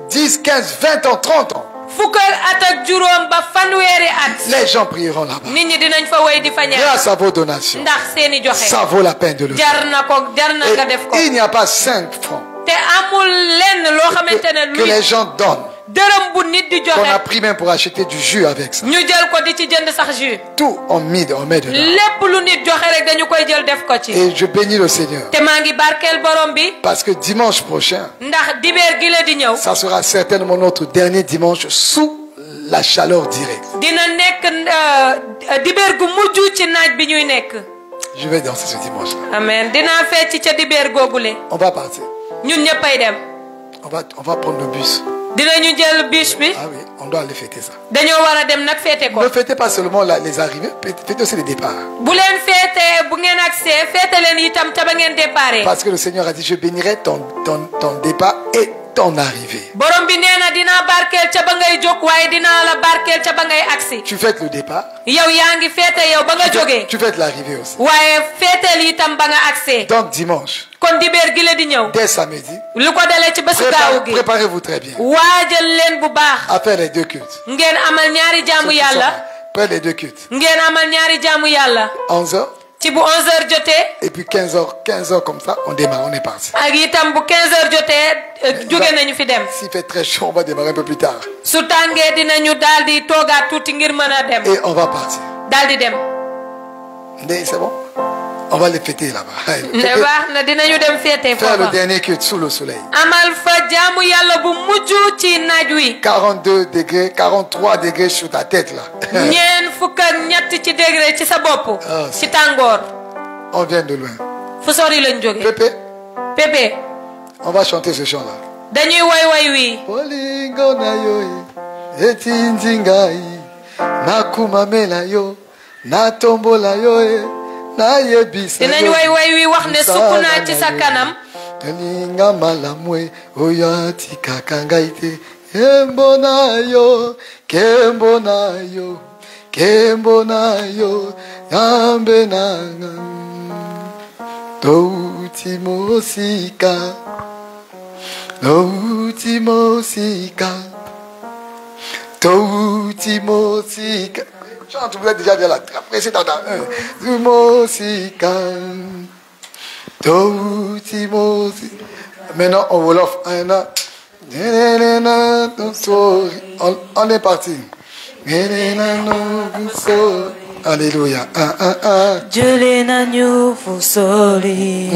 [SPEAKER 3] 10, 15, 20 ans, 30 ans, les gens prieront là-bas. Grâce à vos donations, ça vaut la peine de le faire. Et il n'y a pas 5 francs que les gens donnent. On a pris même pour acheter du jus avec ça. Tout on met dedans. Et je bénis le Seigneur. Parce que dimanche prochain, ça sera certainement notre dernier dimanche sous la chaleur directe. Je vais danser ce dimanche.
[SPEAKER 1] Amen.
[SPEAKER 3] On va partir. On va prendre le bus.
[SPEAKER 4] Dinañu jël bus bi.
[SPEAKER 3] Ah oui, on doit aller fêter ça.
[SPEAKER 4] Dañoo wara dem nak fété ko.
[SPEAKER 3] Ne fêtez pas seulement les arrivées, fêtez aussi les départs.
[SPEAKER 4] Bu len fété bu ngeen accès fété len itam ta ba ngeen déparé.
[SPEAKER 3] Parce que le Seigneur a dit je bénirai ton départ et ton arrivée.
[SPEAKER 4] Borom bi néna dina barkel ca ba ngay jog waye dina la barkel ca ba ngay accès.
[SPEAKER 3] Tu fêtes le départ.
[SPEAKER 4] Yow yaangi fété yow ba nga joggé.
[SPEAKER 3] Tu fêtes l'arrivée aussi.
[SPEAKER 4] Waye fété itam ba nga accès.
[SPEAKER 3] Donc dimanche.
[SPEAKER 4] Kon diber gi la di ñew.
[SPEAKER 3] Dès samedi.
[SPEAKER 4] Lu ko dalé ci bésu gaaw gi.
[SPEAKER 3] Préparez-vous très bien.
[SPEAKER 4] Waajal leen bu baax.
[SPEAKER 3] À faire les deux cultes.
[SPEAKER 4] Ngeen amal ñaari jaamu Yalla.
[SPEAKER 3] Faire les deux cultes.
[SPEAKER 4] Ngeen amal ñaari jaamu Yalla.
[SPEAKER 3] 11h.
[SPEAKER 4] Ci bu 11h jotté.
[SPEAKER 3] Et puis 15h comme ça, on démarre, on est parti.
[SPEAKER 4] Ak itam bu 15h jotté jóge nañu fi dem.
[SPEAKER 3] S'il fait très chaud, on va démarrer un peu plus tard.
[SPEAKER 4] Su tangé dinañu daldi toga tuuti ngir mëna dem.
[SPEAKER 3] Et on va partir.
[SPEAKER 4] Daldi dem.
[SPEAKER 3] C'est bon? On va les fêter là-bas.
[SPEAKER 4] Faire
[SPEAKER 3] le dernier culte sous le soleil.
[SPEAKER 4] 42
[SPEAKER 3] degrés, 43 degrés sur ta tête là. On vient de loin.
[SPEAKER 4] Pépé.
[SPEAKER 3] On va chanter ce chant là.
[SPEAKER 4] Dinañ way wi wax ne sukuna ci sa kanam.
[SPEAKER 3] Ninga malamwe oyati kakangaite kembonayo kembonayo kembonayo ambenanga touti mosika touti mosika touti mosika. Chante, vous êtes déjà de la précédente. Maintenant, on Wolof. On est parti. Alléluia.
[SPEAKER 5] Dieu les nagnou fusori.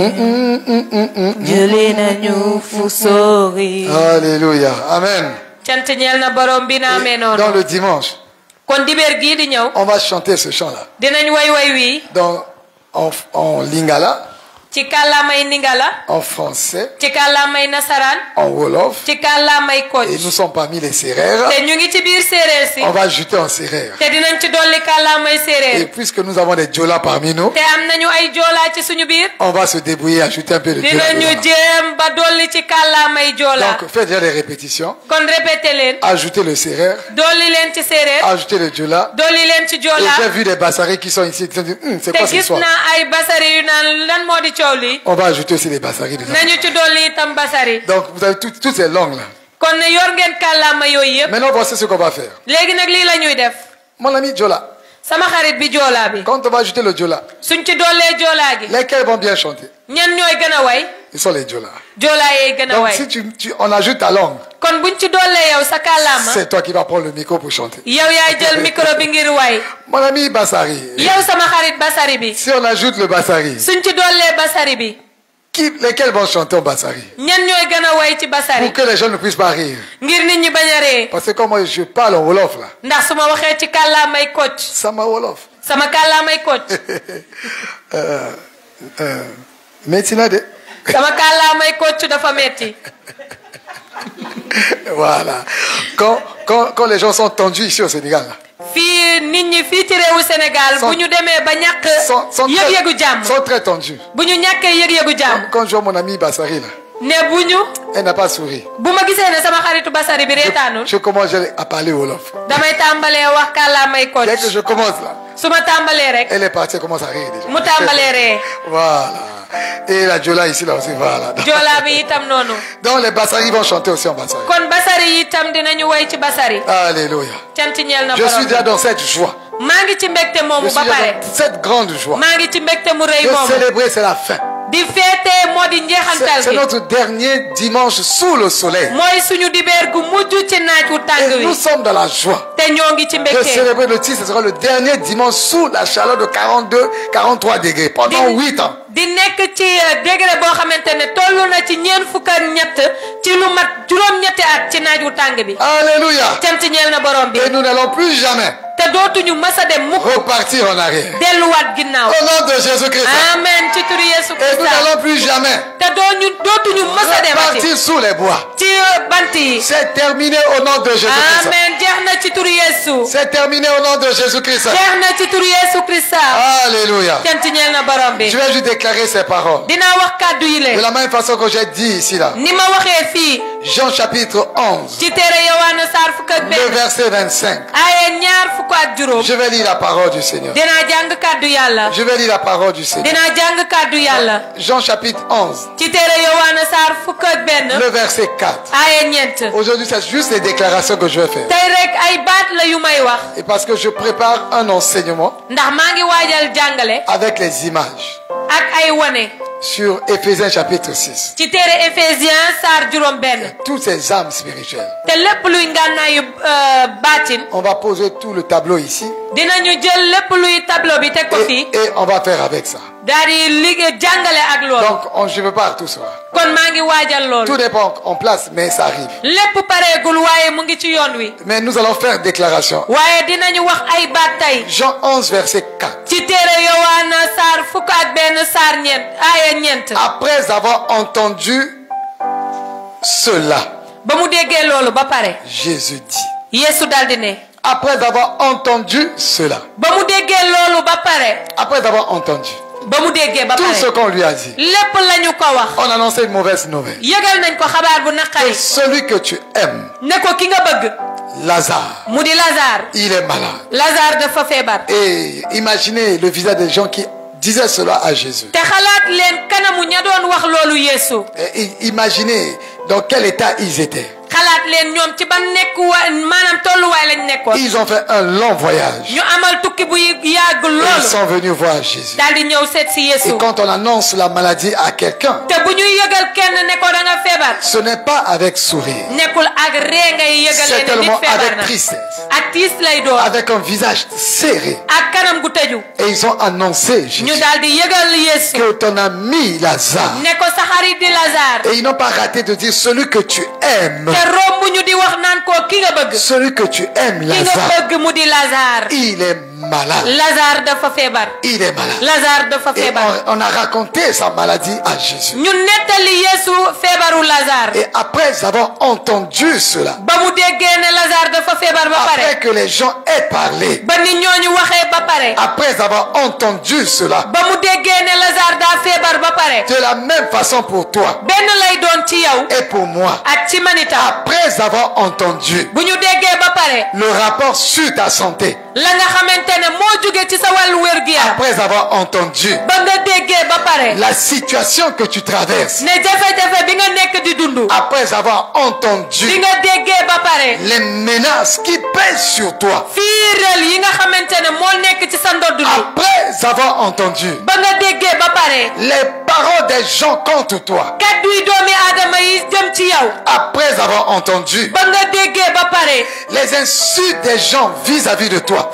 [SPEAKER 5] Dieu les nagnou fusori.
[SPEAKER 3] Alléluia. Amen. Dans le dimanche. On va chanter ce chant-là. Donc, en lingala. En français. En wolof. Et nous sommes parmi les sérères. On va ajouter en sérère. Et puisque nous avons des djola parmi nous, on va se débrouiller, ajouter un peu de djola. Donc, faites déjà les répétitions. Ajoutez le sérère. Ajoutez le djola. Et j'ai vu des bassaris qui sont ici. C'est quoi ce soir? On va ajouter aussi les bassaris. Donc, vous avez toutes ces langues là. Maintenant, voici ce qu'on va faire. Mon ami Djola. Quand on va ajouter le Djola, lesquels vont bien chanter? Ils sont les Djola. Donc, si on ajoute ta langue, c'est toi qui vas prendre le micro pour chanter. Mon ami Bassari. Si on ajoute le Bassari, lesquels vont chanter en Bassari? Pour que les gens ne puissent pas rire. Parce que comme moi je parle en Wolof là. Sama Wolof. Metina de. Voilà. Quand les gens sont tendus ici au Sénégal là. Sont très tendus. Quand je vois mon ami Bassari là, elle n'a pas souri. Je commence à parler Wolof. Dès que je commence là, elle est partie, elle commence à rire déjà. Voilà. Et la Djola ici là aussi, voilà. Donc les Bassari vont chanter aussi en Bassari. Alléluia. Je suis déjà dans cette joie. Je suis dans cette grande joie. De célébrer, c'est la fin. C'est notre dernier dimanche sous le soleil. Et nous sommes dans la joie de célébrer le titre. Ce sera le dernier dimanche sous la chaleur de 42, 43 degrés pendant 8 ans. Alléluia. Et nous n'allons plus jamais repartir en arrière. Au nom de Jésus-Christ.
[SPEAKER 4] Amen.
[SPEAKER 3] Et nous n'allons plus jamais repartir sous les bois. C'est terminé au nom de Jésus-Christ. C'est terminé au nom de Jésus-Christ. Alléluia. Je vais juste déclarer ces paroles. De la même façon que j'ai dit ici là. Jean chapitre 11. Le verset 25. Je vais lire la parole du Seigneur. Je vais lire la parole du Seigneur. Jean chapitre 11. Le verset 4. Aujourd'hui, c'est juste les déclarations que je vais faire. Et parce que je prépare un enseignement avec les images sur Éphésiens chapitre 6. Toutes ces âmes spirituelles. On va poser tout le tableau ici. Et on va faire avec ça. Donc je ne veux pas tout ça. Tout n'est pas en place, mais ça arrive. Mais nous allons faire déclaration. Jean 11 verset 4. Après avoir entendu cela, Jésus dit. Après avoir entendu cela. Après avoir entendu tout ce qu'on lui a dit, on a annoncé une mauvaise nouvelle. Que celui que tu aimes, Lazare, il est malade. Et imaginez le visage des gens qui disaient cela à Jésus. Et imaginez dans quel état ils étaient. Ils ont fait un long voyage. Ils sont venus voir Jésus. Et quand on annonce la maladie à quelqu'un, ce n'est pas avec sourire. C'est tellement avec tristesse. Avec un visage serré. Et ils ont annoncé Jésus, que ton ami Lazare. Et ils n'ont pas raté de dire celui que tu aimes. Celui que tu aimes, Lazare, il est malade. Il est malade. Et on a raconté sa maladie à Jésus. Et après avoir entendu cela, après que les gens aient parlé, après avoir entendu cela, de la même façon pour toi et pour moi, après avoir entendu le rapport sur ta santé, après avoir entendu la situation que tu traverses, après avoir entendu les menaces qui pèsent sur toi, après avoir entendu les paroles des gens contre toi, après avoir entendu les insultes des gens vis-à-vis de toi,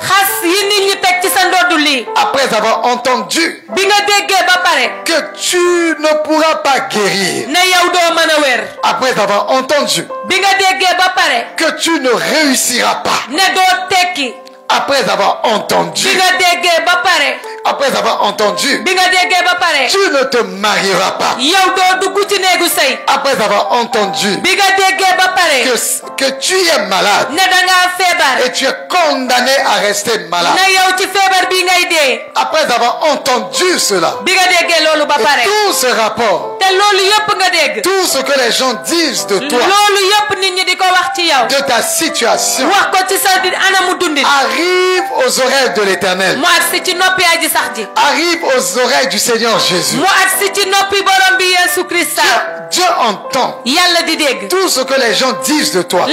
[SPEAKER 3] après avoir entendu que tu ne pourras pas guérir, après avoir entendu que tu ne réussiras pas, après avoir entendu après avoir entendu tu ne te marieras pas, après avoir entendu que tu es malade et tu es condamné à rester malade, après avoir entendu cela, et tout ce rapport, tout ce que les gens disent de toi, de ta situation, arrive aux oreilles de l'Éternel, arrive aux oreilles du Seigneur Jésus. Dieu entend tout ce que les gens disent de toi.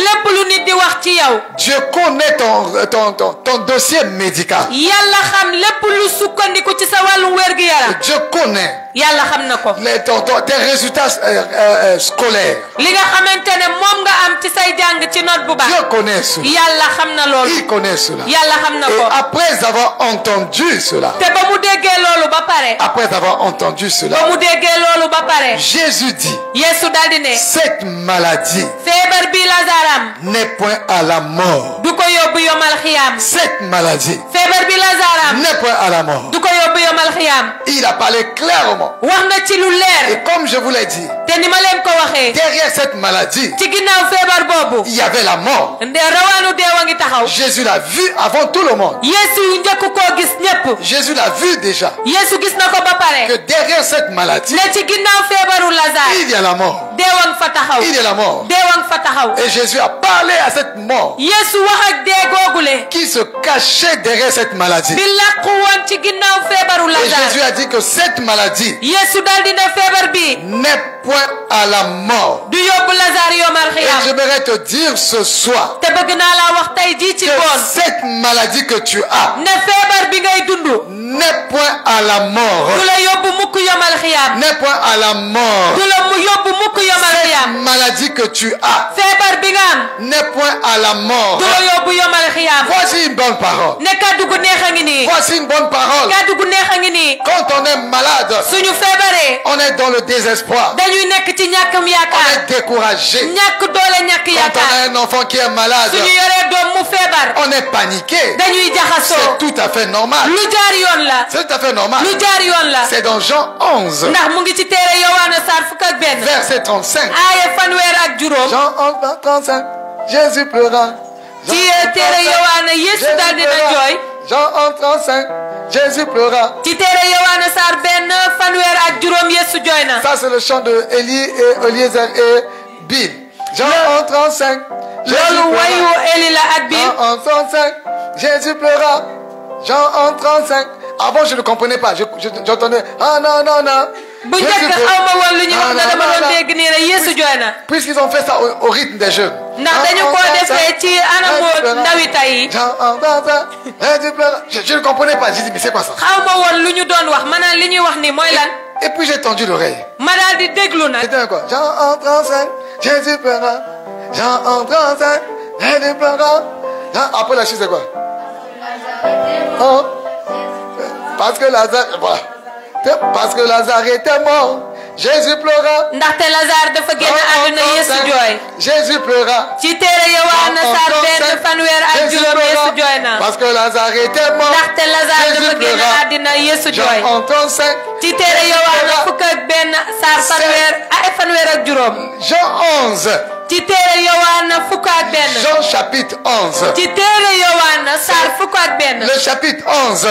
[SPEAKER 3] Dieu connaît ton dossier médical. Dieu connaît tes résultats scolaires. Dieu connaît cela. Il connaît cela. Et après avoir entendu cela, après avoir entendu cela, Jésus dit, cette maladie n'est point à la mort, Cette maladie n'est point à la mort. Il a parlé clairement. Et comme je vous l'ai dit, derrière cette maladie, il y avait la mort. Jésus l'a vu avant tout le monde. Jésus l'a vu déjà. Que derrière cette maladie, il y a la mort. Il y a la mort. Et Jésus a parlé à cette mort qui se cachait derrière cette maladie. Et Jésus a dit que cette maladie n'est point à la mort. Et j'aimerais te dire ce soir que cette maladie que tu as n'est point à la mort. N'est point à la mort. Cette maladie que tu as n'est point à la mort. Voici une bonne parole. Voici une bonne parole. Quand on est malade, on est dans le désespoir. On est découragé. Quand on a un enfant qui est malade, on est paniqué. C'est tout à fait normal. C'est tout à fait normal. C'est dans Jean 11, verset 35. Jean 11, 35. Jésus pleura. Jean 11, 35. Jésus pleura. Ça c'est le chant de Élie et Eliezer et Bill. Jean 11, 35. Jean 11, 35. Jésus pleura. Jean 11, 35. Avant je ne comprenais pas. J'entendais ah non non non. Puisqu'ils ont fait ça au rythme des jeunes. Je ne comprenais pas. J'ai dit mais c'est quoi ça? Et puis j'ai tendu l'oreille. C'était quoi? Jean 35, Jésus pleura. Jean 35, Jésus pleura. Après la chute c'est quoi? Oh. Parce que Lazare, voilà. Parce que Lazare était mort, Jésus pleura. Jésus pleura. Parce que Lazare était mort, Jésus pleura. Jean 35. Jean 11. Jean chapitre 11. Le chapitre 11.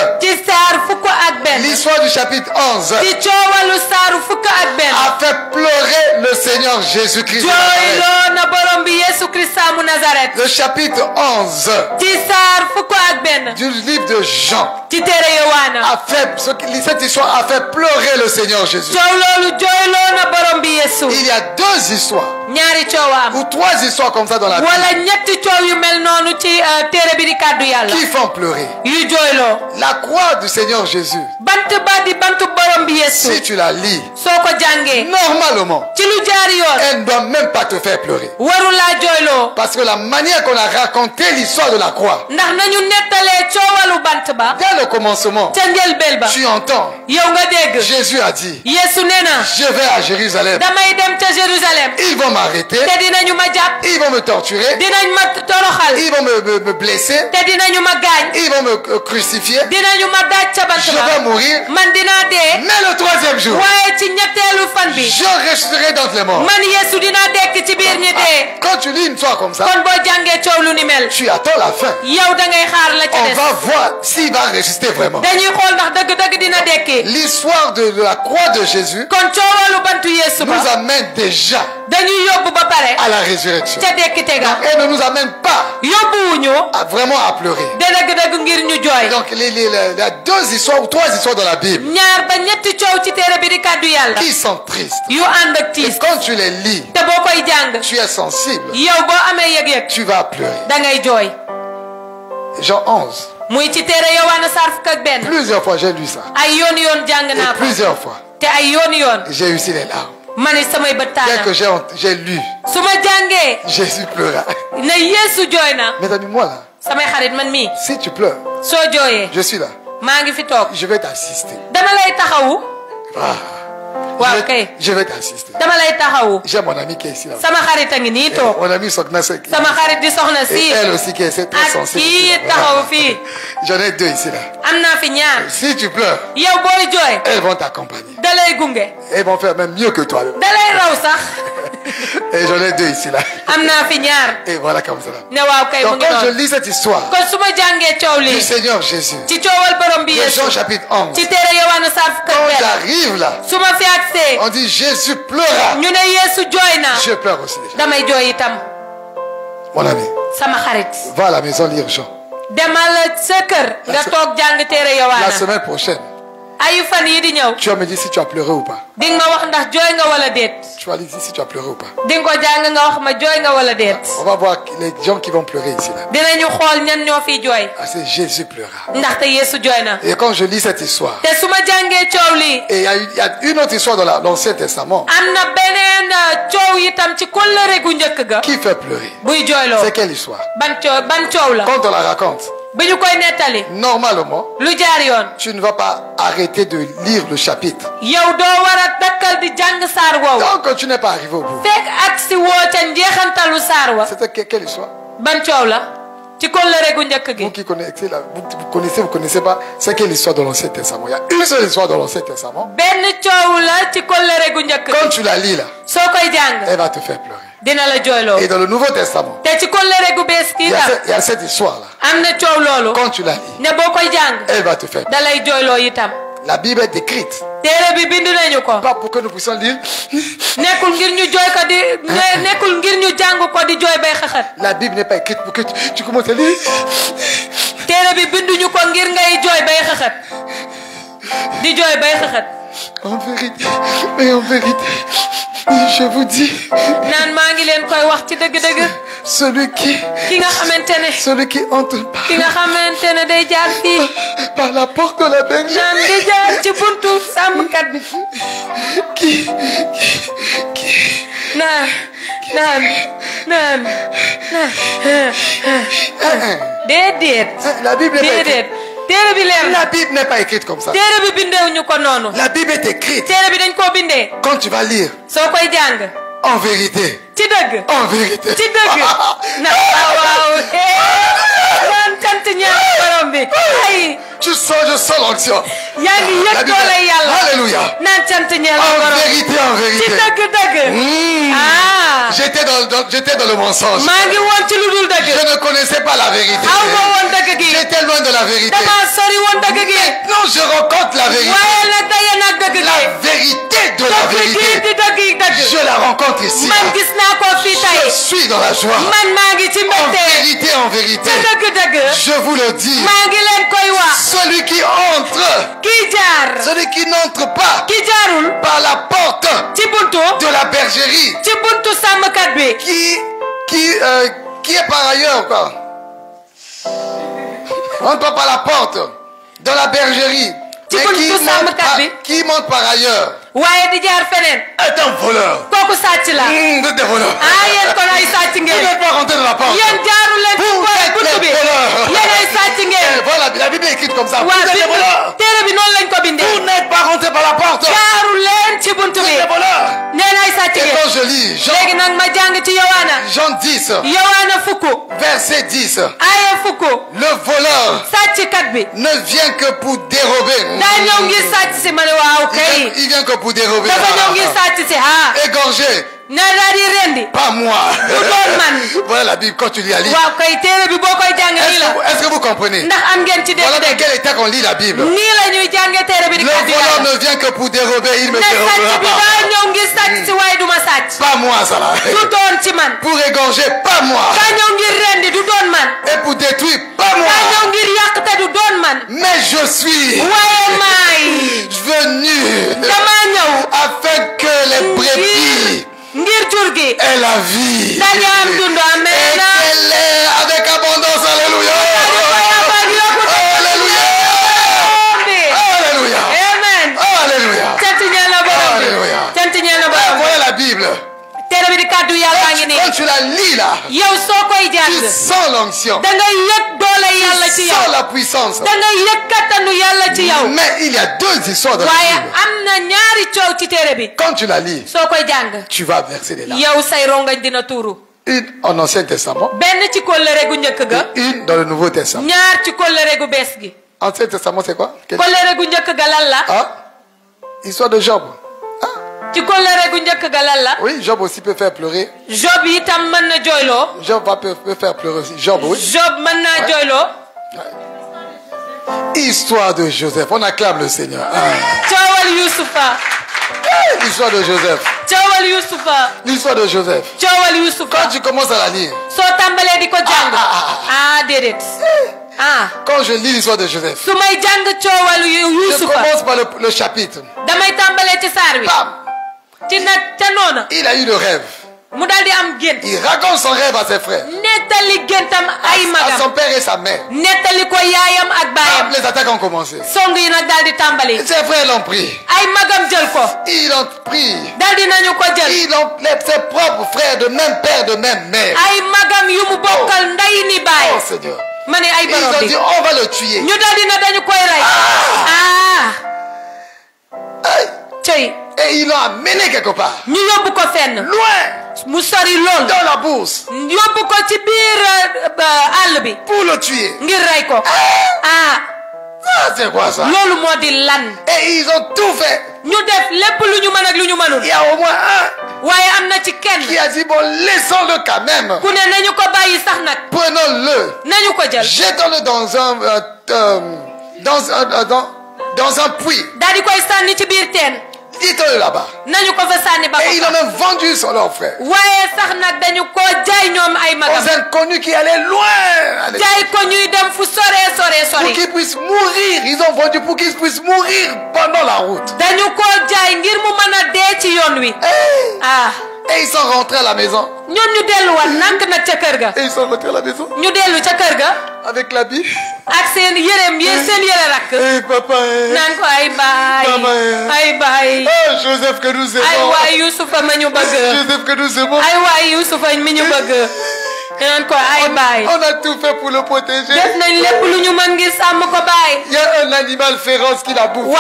[SPEAKER 3] L'histoire du chapitre 11 a fait pleurer le Seigneur Jésus-Christ. Le chapitre 11 du livre de Jean a fait, cette histoire a fait pleurer le Seigneur Jésus. Il y a deux histoires ou trois histoires comme ça dans la Bible qui font pleurer. La croix du Seigneur Jésus, si tu la lis normalement, elle ne doit même pas te faire pleurer, parce que la manière qu'on a raconté l'histoire de la croix, dès le commencement, tu entends Jésus a dit je vais à Jérusalem, ils vont m'arrêter, ils vont me torturer, ils vont me blesser, ils vont me crucifier, je vais mourir, mais le troisième jour je resterai dans les morts. Quand tu lis une histoire comme ça, tu attends la fin. On va voir s'il va résister vraiment. L'histoire de la croix de Jésus nous amène déjà à la résurrection. Elle ne nous amène pas vraiment à pleurer. Donc il y a deux histoires ou trois histoires dans la Bible qui sont tristes. Et quand tu les lis, tu es sensible, tu vas pleurer. Jean 11. Plusieurs fois j'ai lu ça. Et plusieurs fois j'ai eu aussi les larmes. Dès que j'ai lu, Jésus pleura. Mes amis, moi là, si tu pleures, je suis là. Je vais t'assister. Je vais t'assister. J'ai mon ami qui est ici là. Mon ami Sokna, et elle aussi qui est très sensible. J'en ai 2 ici là. Si tu pleures, elles vont t'accompagner. Elles vont faire même mieux que toi. Et j'en ai 2 ici là. Et voilà comme ça. Donc quand je lis cette histoire du Seigneur Jésus, de Jean chapitre 11, quand j'arrive là, on dit Jésus pleura. Je pleure aussi déjà. Mon ami, va à la maison lire Jean. La semaine prochaine, tu vas me dire si tu as pleuré ou pas. Tu vas dire si tu as pleuré ou pas. On va voir les gens qui vont pleurer ici là. C'est Jésus pleura. Et quand je lis cette histoire, et il y a une autre histoire dans l'Ancien Testament qui fait pleurer. C'est quelle histoire? Quand on la raconte, normalement, tu ne vas pas arrêter de lire le chapitre. Donc tu n'es pas arrivé au bout. C'était quelle histoire? Vous qui connaissez là, vous connaissez pas, c'est quelle histoire dans l'Ancien Testament? Il y a une seule histoire dans l'Ancien Testament. Quand tu la lis là, elle va te faire pleurer. Et dans le Nouveau Testament, il y a cette histoire là. Quand tu la lis, elle va te faire pleurer. La Bible est écrite. Pas pour que nous puissions lire. La Bible n'est pas écrite pour que tu commences à lire. En vérité, mais en vérité, je vous dis, celui qui entre par la porte de la bergerie, la Bible est écrite. La Bible n'est pas écrite comme ça. La Bible est écrite. Quand tu vas lire, en vérité. En vérité. Je sens l'onction. Alléluia. En vérité. J'étais dans le mensonge. Je ne connaissais pas la vérité. J'étais loin de la vérité. Maintenant je rencontre la vérité. La vérité de la vérité. Je la rencontre ici. Je suis dans la joie. En vérité. Je vous le dis. Celui qui entre, celui qui n'entre pas par la porte de la bergerie, qui est par ailleurs quoi. Entre pas par la porte de la bergerie, mais qui monte par ailleurs. Est un voleur. Des voleurs. Vous n'êtes pas rentré dans la porte. Vous êtes des voleurs. Voilà, la Bible est écrite comme ça. Vous êtes des voleurs. Vous n'êtes pas rentré par la porte. Vous êtes des voleurs. Et quand je lis Jean 10, verset 10, le voleur ne vient que pour dérober. Il vient que pour dérober. Égorger. Pas moi. Voilà la Bible quand tu lis la Bible. Est-ce que vous comprenez? Voilà dans quel état qu'on lit la Bible. Le voleur ne vient que pour dérober, il me dérobera pas. Pas moi ça là. Pour égorger, pas moi. Et pour détruire, pas moi. Mais je suis venu afin que les brebis et la vie et qu'elle est avec abondance. Alléluia. Alléluia. Alléluia. Alléluia. Voilà la Bible. Quand tu la lis là, tu sens l'onction. Tu sens la puissance. Mais il y a deux histoires dans la Bible. Quand tu la lis, tu vas verser des larmes. Une en Ancien Testament, et une dans le Nouveau Testament. Ancien Testament, c'est quoi? Histoire de Job. Oui, Job aussi peut faire pleurer. Job peut faire pleurer aussi. Job, oui. Ouais. Histoire de Joseph. On acclame le Seigneur. L'histoire de Joseph. L'histoire de Joseph. Quand tu commences à la lire. Quand je lis l'histoire de Joseph, je commence par le chapitre. Bam. Il a eu le rêve. Il raconte son rêve à ses frères, à son père et sa mère. Les attaques ont commencé. Ses frères l'ont pris. Ils l'ont pris. Ses propres frères de même père, de même mère. Oh Seigneur. Ils ont dit on va le tuer. Et ils l'ont amené quelque part. Loin. Dans la bourse. Pour le tuer. C'est quoi ça? Et ils ont tout fait. Il y a au moins un qui a dit bon, laissons-le quand même. Prenons-le. Jetons-le dans un puits. Dites-le là-bas. Et ils ont même vendu sur leur frère. Aux inconnus qui allaient loin. Pour qu'ils puissent mourir. Ils ont vendu pour qu'ils puissent mourir pendant la route. Et ils sont rentrés à la maison. Et ils sont rentrés à la maison. Avec la Bible. Hey, papa. Oh, Joseph que nous aimons. Joseph que nous aimons. On a tout fait pour le protéger. Il y a un animal féroce qui la bouffe.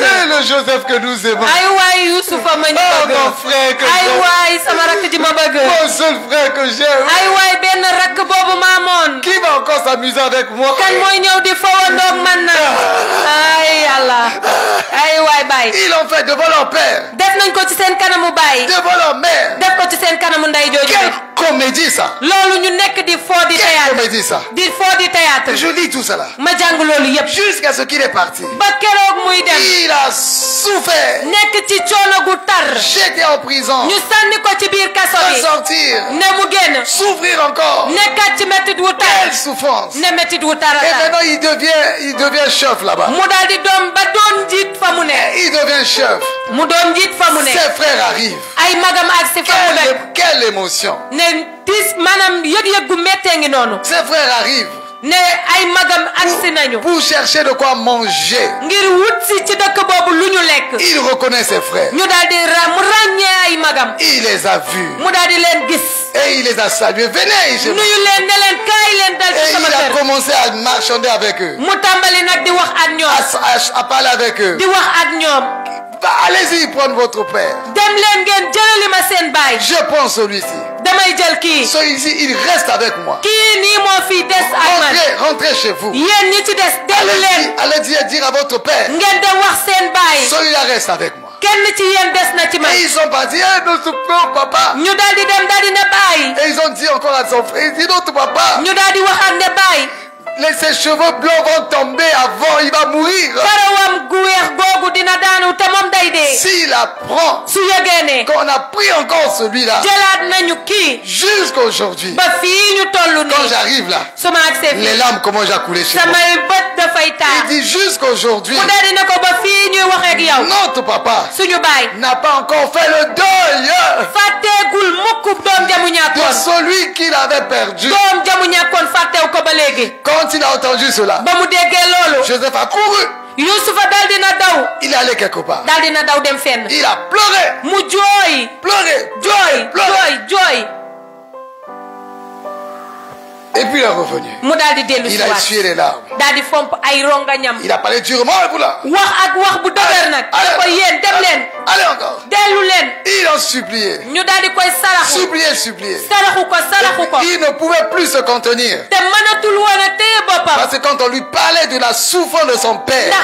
[SPEAKER 3] Et le Joseph que nous aimons. Oh, mon frère que j'aime. Mon seul frère que j'aime. Qui va encore s'amuser avec moi? Ils l'ont fait devant leur père. Devant leur mère. Quelle comédie ça? Quelle comédie ça? Je lis tout ça là. Jusqu'à ce qu'il est parti. Il a souffert. J'étais en prison. Sortir. Souffrir encore. Quelle souffrance. Et maintenant il devient chef là-bas. Il devient chef. Ses frères arrivent. Quelle émotion. Ses frères arrivent pour chercher de quoi manger. Il reconnaît ses frères. Il les a vus. Et il les a salués. Venez chez moi. Et il a commencé à marchander avec eux. À parler avec eux. Allez-y prendre votre père. Je prends celui-ci. Celui-ci, il reste avec moi. Rentrez chez vous. Allez dire à votre père. Celui-là reste avec moi. Et ils sont partis. Nous souffrons, papa. Et ils ont dit encore à son frère. Il dit notre papa. Ses cheveux blancs vont tomber avant, il va mourir. S'il apprend qu'on a pris encore celui-là jusqu'à aujourd'hui, quand j'arrive là, les larmes commencent à couler chez moi. Il dit jusqu'à aujourd'hui, notre papa n'a pas encore fait le deuil de celui qu'il avait perdu. Quand il a entendu cela, Joseph a couru. Il est allé quelque part. Il a pleuré.
[SPEAKER 4] Joy.
[SPEAKER 3] Et puis il est revenu. Il a essuyé les larmes. Il a parlé durement pour là. Allez encore. Il en suppliait. Suppliait. Il ne pouvait plus se contenir. Parce que quand on lui parlait de la souffrance de son père,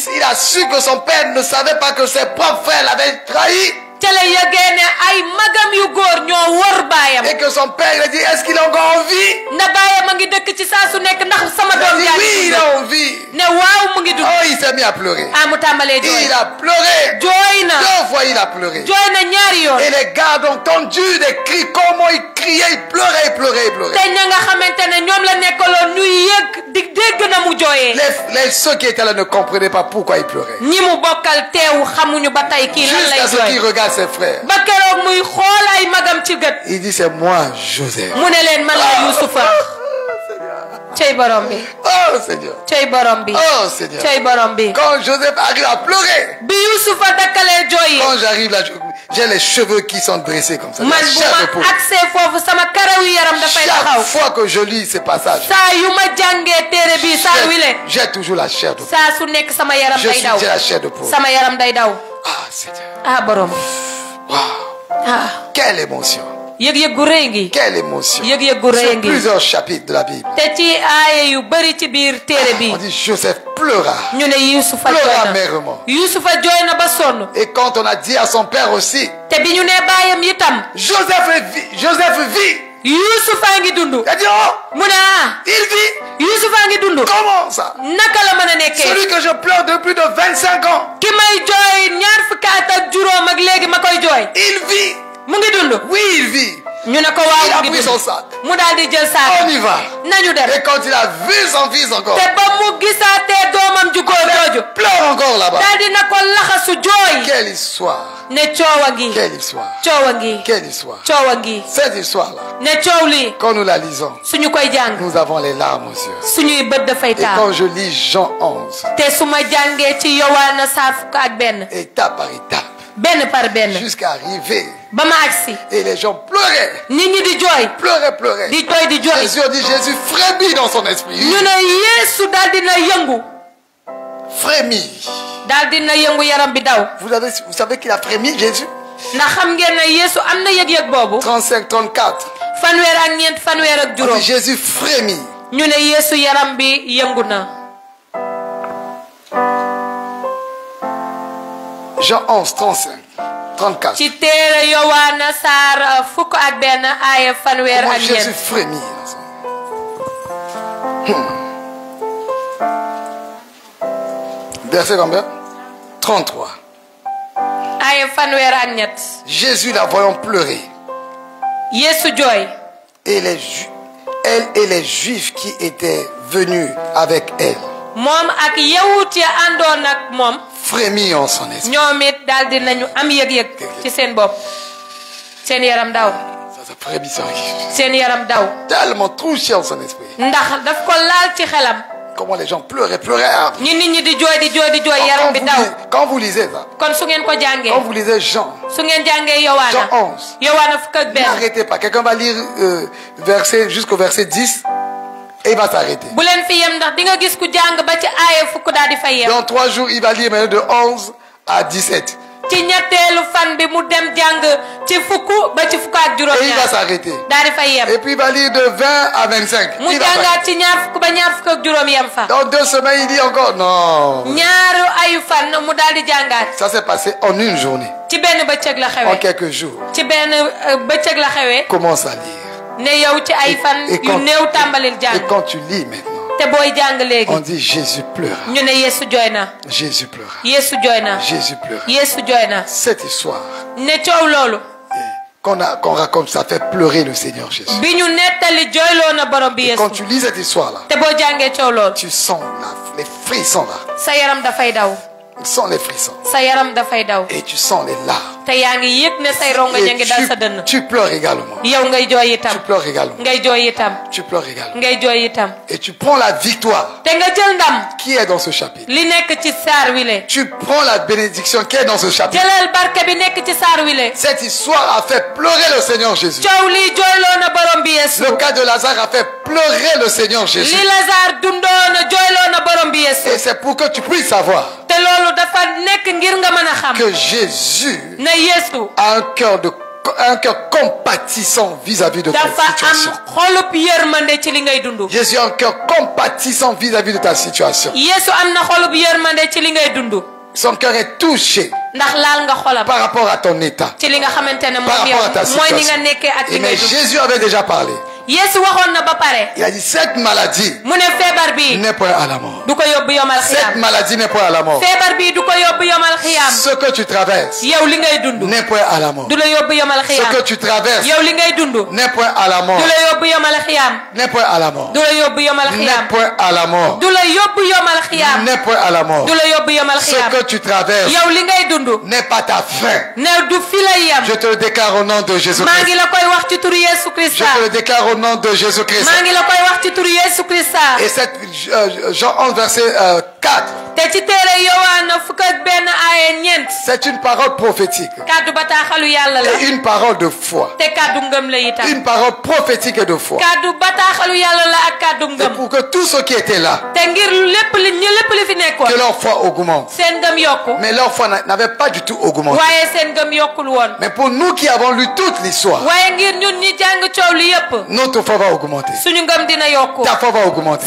[SPEAKER 3] il a su que son père ne savait pas que ses propres frères l'avaient trahi. Et que son père il a dit, est-ce qu'il est encore en vie? Il a dit, oui, il est en vie. Oh, il s'est mis à pleurer. Il a pleuré. 2 fois il a pleuré. Et les gars ont entendu des cris, comment il criait, il pleurait. Ceux qui étaient là ne comprenaient pas pourquoi il pleurait. Jusqu'à ce qu'ils regardent ses frères. Il dit, c'est moi, Joseph. Oh Seigneur. Oh Seigneur. Quand Joseph arrive à pleurer, quand j'arrive là, j'ai les cheveux qui sont dressés comme ça. Chaque fois que je lis ces passages, j'ai toujours la chair de poule. Je suis la chair de poule. Ah Seigneur. Wow. Quelle émotion. Quelle émotion. Sur plusieurs chapitres de la Bible. On dit Joseph pleura. Pleura amèrement. Et quand on a dit à son père aussi, Joseph vit. Il a dit, oh, il vit. Comment ça? Celui que je pleure depuis de 25 ans. Il vit. Oui, il vit. Il a pris son sac. On y va. Et quand il a vu son fils encore, il pleure encore là-bas. Quelle histoire. Quelle histoire. Quelle histoire. Cette histoire-là, quand nous la lisons, nous avons les larmes aux yeux. Et quand je lis Jean 11, étape par étape, jusqu'à arriver, et les gens pleuraient. Pleuraient. Jésus a dit, Jésus frémit dans son esprit. Frémit. Vous savez qu'il a frémi, Jésus? 35, 34. On dit, Jésus frémit. Jean 11, 35, 34. Comment Jésus frémit. Verset combien? 33. Jésus la voyant pleurer. Et elle et les Juifs qui étaient venus avec elle frémit en son esprit. Ça frémit tellement touché en son esprit. Comment les gens pleuraient. Quand vous lisez ça, quand vous lisez Jean 11, n'arrêtez pas. Quelqu'un va lire jusqu'au verset 10 et il va s'arrêter. Dans 3 jours, il va lire maintenant de 11 à 17. Et il va s'arrêter. Et puis il va lire de 20 à 25. Dans 2 semaines, il dit encore non. Ça s'est passé en une journée. En quelques jours. Commence à lire. Et quand tu lis maintenant, on dit Jésus pleura. Jésus pleura. Jésus pleura. Cette histoire qu'on raconte, ça fait pleurer le Seigneur Jésus. Et quand tu lis cette histoire-là, tu sens les frissons là. sens les frissons. Et tu sens les larmes. Et tu pleures également. Tu pleures également. Tu pleures également. Et tu prends la victoire qui est dans ce chapitre. Tu prends la bénédiction qui est dans ce chapitre. Cette histoire a fait pleurer le Seigneur Jésus. Le cas de Lazare a fait pleurer le Seigneur Jésus. Et c'est pour que tu puisses savoir que Jésus a un cœur compatissant vis-à-vis de ta situation. Jésus a un cœur compatissant vis-à-vis de ta situation. Son cœur est touché par rapport à ton état, par rapport à ta situation. Mais Jésus avait déjà parlé. Il a dit cette maladie n'est pas à la mort. Cette maladie n'est pas à la mort. Ce que tu traverses n'est pas à la mort. Ce que tu traverses n'est pas à la mort. N'est pas à la mort. N'est pas à la mort. N'est pas à la mort. Ce que tu traverses n'est pas ta fin. Je te le déclare au nom de Jésus-Christ. Je te le déclare au nom de Jésus-Christ. Et cette Jean 11 verset 4. C'est une parole prophétique et une parole de foi. Une parole prophétique et de foi. Et pour que tous ceux qui étaient là, que leur foi augmente. Mais leur foi n'avait pas du tout augmenté. Mais pour nous qui avons lu toute l'histoire, notre foi va augmenter. Ta foi va augmenter.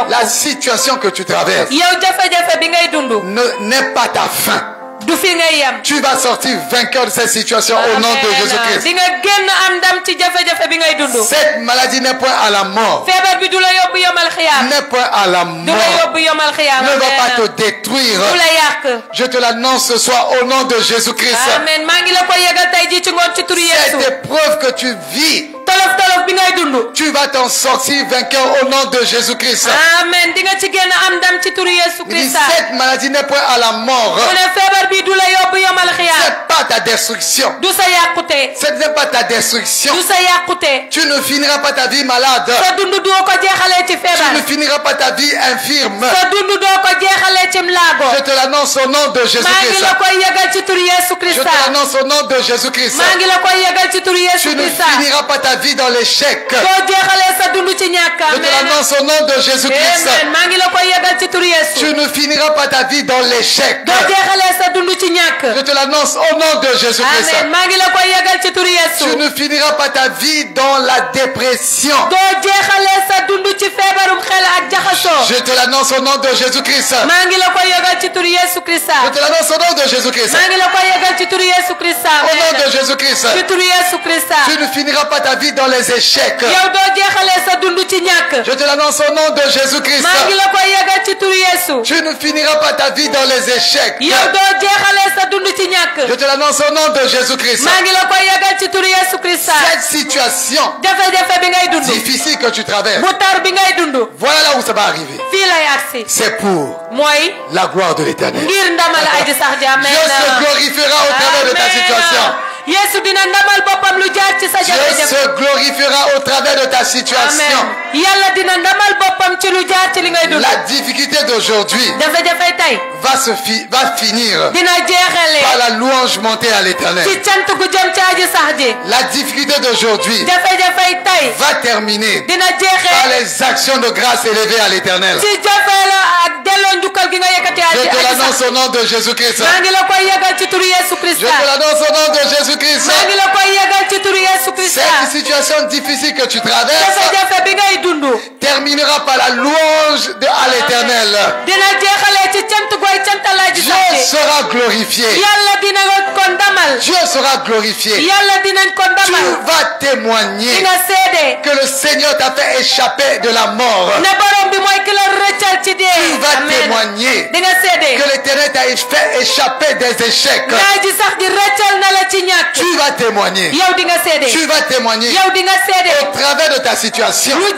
[SPEAKER 3] La situation que tu traverses n'est pas ta fin. Tu vas sortir vainqueur de cette situation au nom de Jésus-Christ. Cette maladie n'est point à la mort. N'est point à la mort. Ne va pas te détruire. Je te l'annonce ce soir au nom de Jésus-Christ. Cette épreuve que tu vis, tu vas t'en sortir vainqueur au nom de Jésus-Christ. Cette maladie n'est point à la mort. C'est pas ta destruction. Ce n'est pas ta destruction. Tu ne finiras pas ta vie malade. Tu ne finiras pas ta vie infirme. Je te l'annonce au nom de Jésus-Christ. Je te l'annonce au nom de Jésus-Christ. Tu ne finiras pas ta vie dans l'échec. Je te l'annonce au nom de Jésus-Christ. Tu ne finiras pas ta vie dans l'échec. Je te l'annonce au nom de Jésus-Christ. Tu ne finiras pas ta vie dans la dépression. Je te l'annonce au nom de Jésus-Christ. Je te l'annonce au nom de Jésus-Christ. Au nom de Jésus-Christ. Tu ne finiras pas ta vie dans les échecs. Je te l'annonce au nom de Jésus-Christ. Tu ne finiras pas ta vie dans les échecs. Je te l'annonce au nom de Jésus-Christ. Cette situation difficile que tu traverses, voilà là où ça va arriver. C'est pour la gloire de l'Éternel. Dieu se glorifiera au travers de ta situation. Dieu se glorifiera au travers de ta situation. La difficulté d'aujourd'hui va finir par la louange montée à l'Éternel. La difficulté d'aujourd'hui va terminer par les actions de grâce élevées à l'Éternel. Je te l'annonce au nom de Jésus-Christ. Je te l'annonce au nom de Jésus-Christ. Cette situation difficile que tu traverses terminera par la louange à l'Éternel. Dieu sera glorifié. Dieu sera glorifié. Tu vas témoigner que le Seigneur t'a fait échapper de la mort. Tu vas témoigner que l'Éternel t'a fait échapper des échecs. Tu vas témoigner. Tu vas témoigner. Au travers de ta situation, le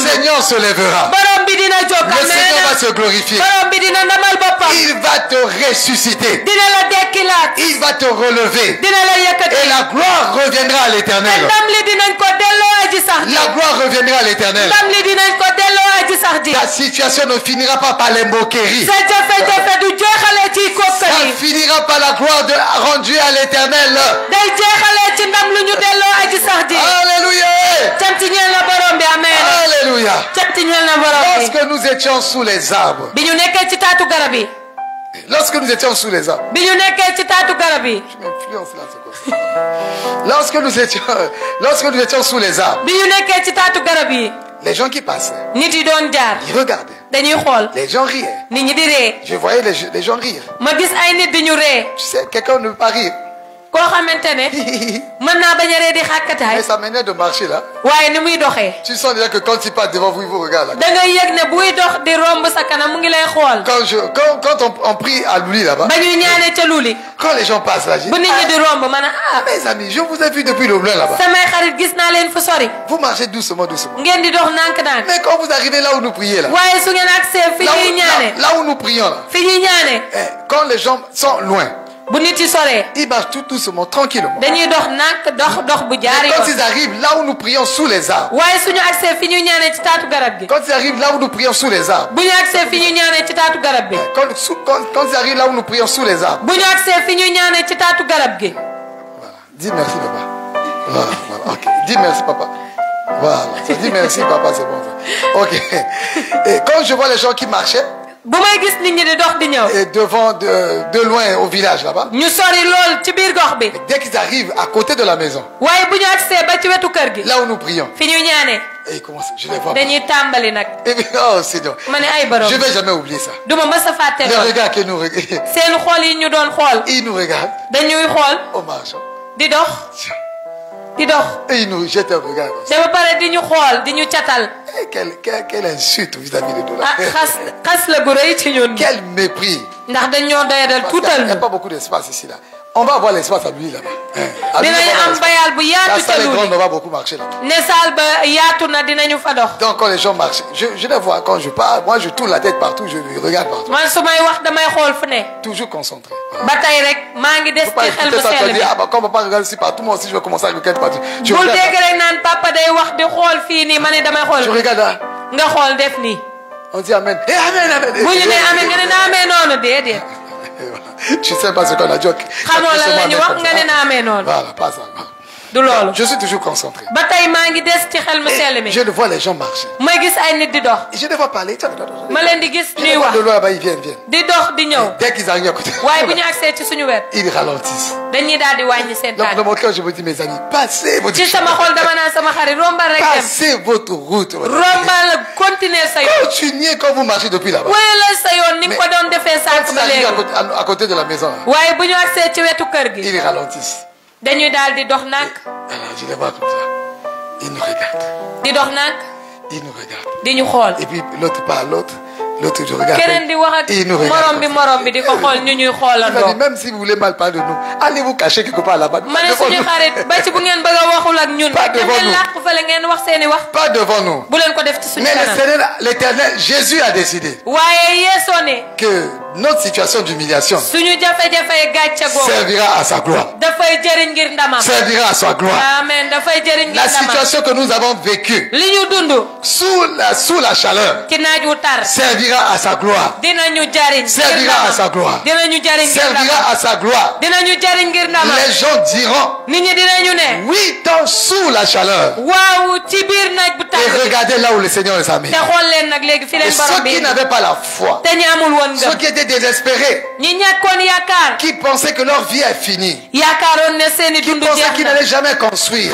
[SPEAKER 3] Seigneur se lèvera. Le Seigneur va se glorifier. Il va te ressusciter. Il va te relever. Et la gloire reviendra à l'Éternel. La gloire reviendra à l'Éternel. Ta situation ne finira pas par les moqueries. Ça finira par la gloire rendue à l'Éternel. Alléluia. Alléluia. Lorsque nous étions sous les arbres. Lorsque nous étions sous les arbres. Je m'influence là, c'est quoi ça? Lorsque nous étions sous les arbres. Les gens qui passaient. Ils regardaient. Les gens riaient. Je voyais les gens rire. Tu sais, quelqu'un ne peut pas rire. Mais ça m'énerve de marcher là. Tu sens déjà que quand il passe devant vous, il vous regarde là. Quand on prie à Louli là-bas, quand les gens passent là, je dis, mes amis, je vous ai vu depuis le loin là-bas. Vous marchez doucement, doucement. Mais quand vous arrivez là où nous prions là, là où nous prions là, quand les gens sont loin, ils marchent tout doucement, tranquillement. Mais quand ils arrivent là où nous prions sous les arbres, quand ils arrivent là où nous prions sous les arbres, quand ils arrivent là où nous prions sous les arbres, voilà. Dis merci papa. Voilà, voilà. Okay. Dis merci papa. Voilà. Dis merci papa, c'est bon. Ok. Et quand je vois les gens qui marchaient, et devant de loin au village là-bas, dès qu'ils arrivent à côté de la maison, là où nous prions, et ils commencent, je les vois pas. Et puis, oh Seigneur, je ne vais jamais oublier ça. Le regard que nous regardent, ils nous regardent en marchant. Et ils nous jettent un regard. Quelle insulte vis-à-vis de nous. Quel mépris. Il n'y a pas beaucoup d'espace ici là. On va avoir l'espace à lui là-bas. La salle est grande, on va beaucoup marcher là-bas. Donc quand les gens marchent, je les vois quand je parle, moi je tourne la tête partout, je regarde partout. Toujours concentré. Voilà. Faut pas écouter ça, tu dis, ah bah quand papa regarde ici partout, moi aussi je vais commencer à regarder partout. Je regarde là. On dit amen. Et amen, amen. Je sais pas ce qu'on a dit. Voilà, pas ça. Je suis toujours concentré. Et je vois les gens marcher. Et je les vois parler. Je les vois de loin, ils viennent. Dès qu'ils arrivent à côté, ils ralentissent. Donc dans mon cœur, je vous dis, mes amis, passez votre chemin. Passez votre route. Continuez quand vous marchez depuis là-bas. Quand ils arrivent à côté de la maison, ils ralentissent. Alors, je les vois comme ça. Ils nous regardent. Ils nous regardent. Et puis l'autre parle, l'autre je regarde. Il nous regarde. Même si vous voulez mal parler de nous, allez vous cacher quelque part là-bas. Pas devant nous. Pas devant nous. Mais l'Éternel, Jésus a décidé que notre situation d'humiliation servira à sa gloire. Servira à sa gloire. La situation que nous avons vécue sous la chaleur servira à sa gloire. Servira à sa gloire. Servira à sa gloire. Les gens diront, 8 ans sous la chaleur. Et regardez là où le Seigneur les a mis. Et ceux qui n'avaient pas la foi, ceux qui étaient désespérés, qui pensaient que leur vie est finie, qui pensaient qu'ils n'allaient jamais construire,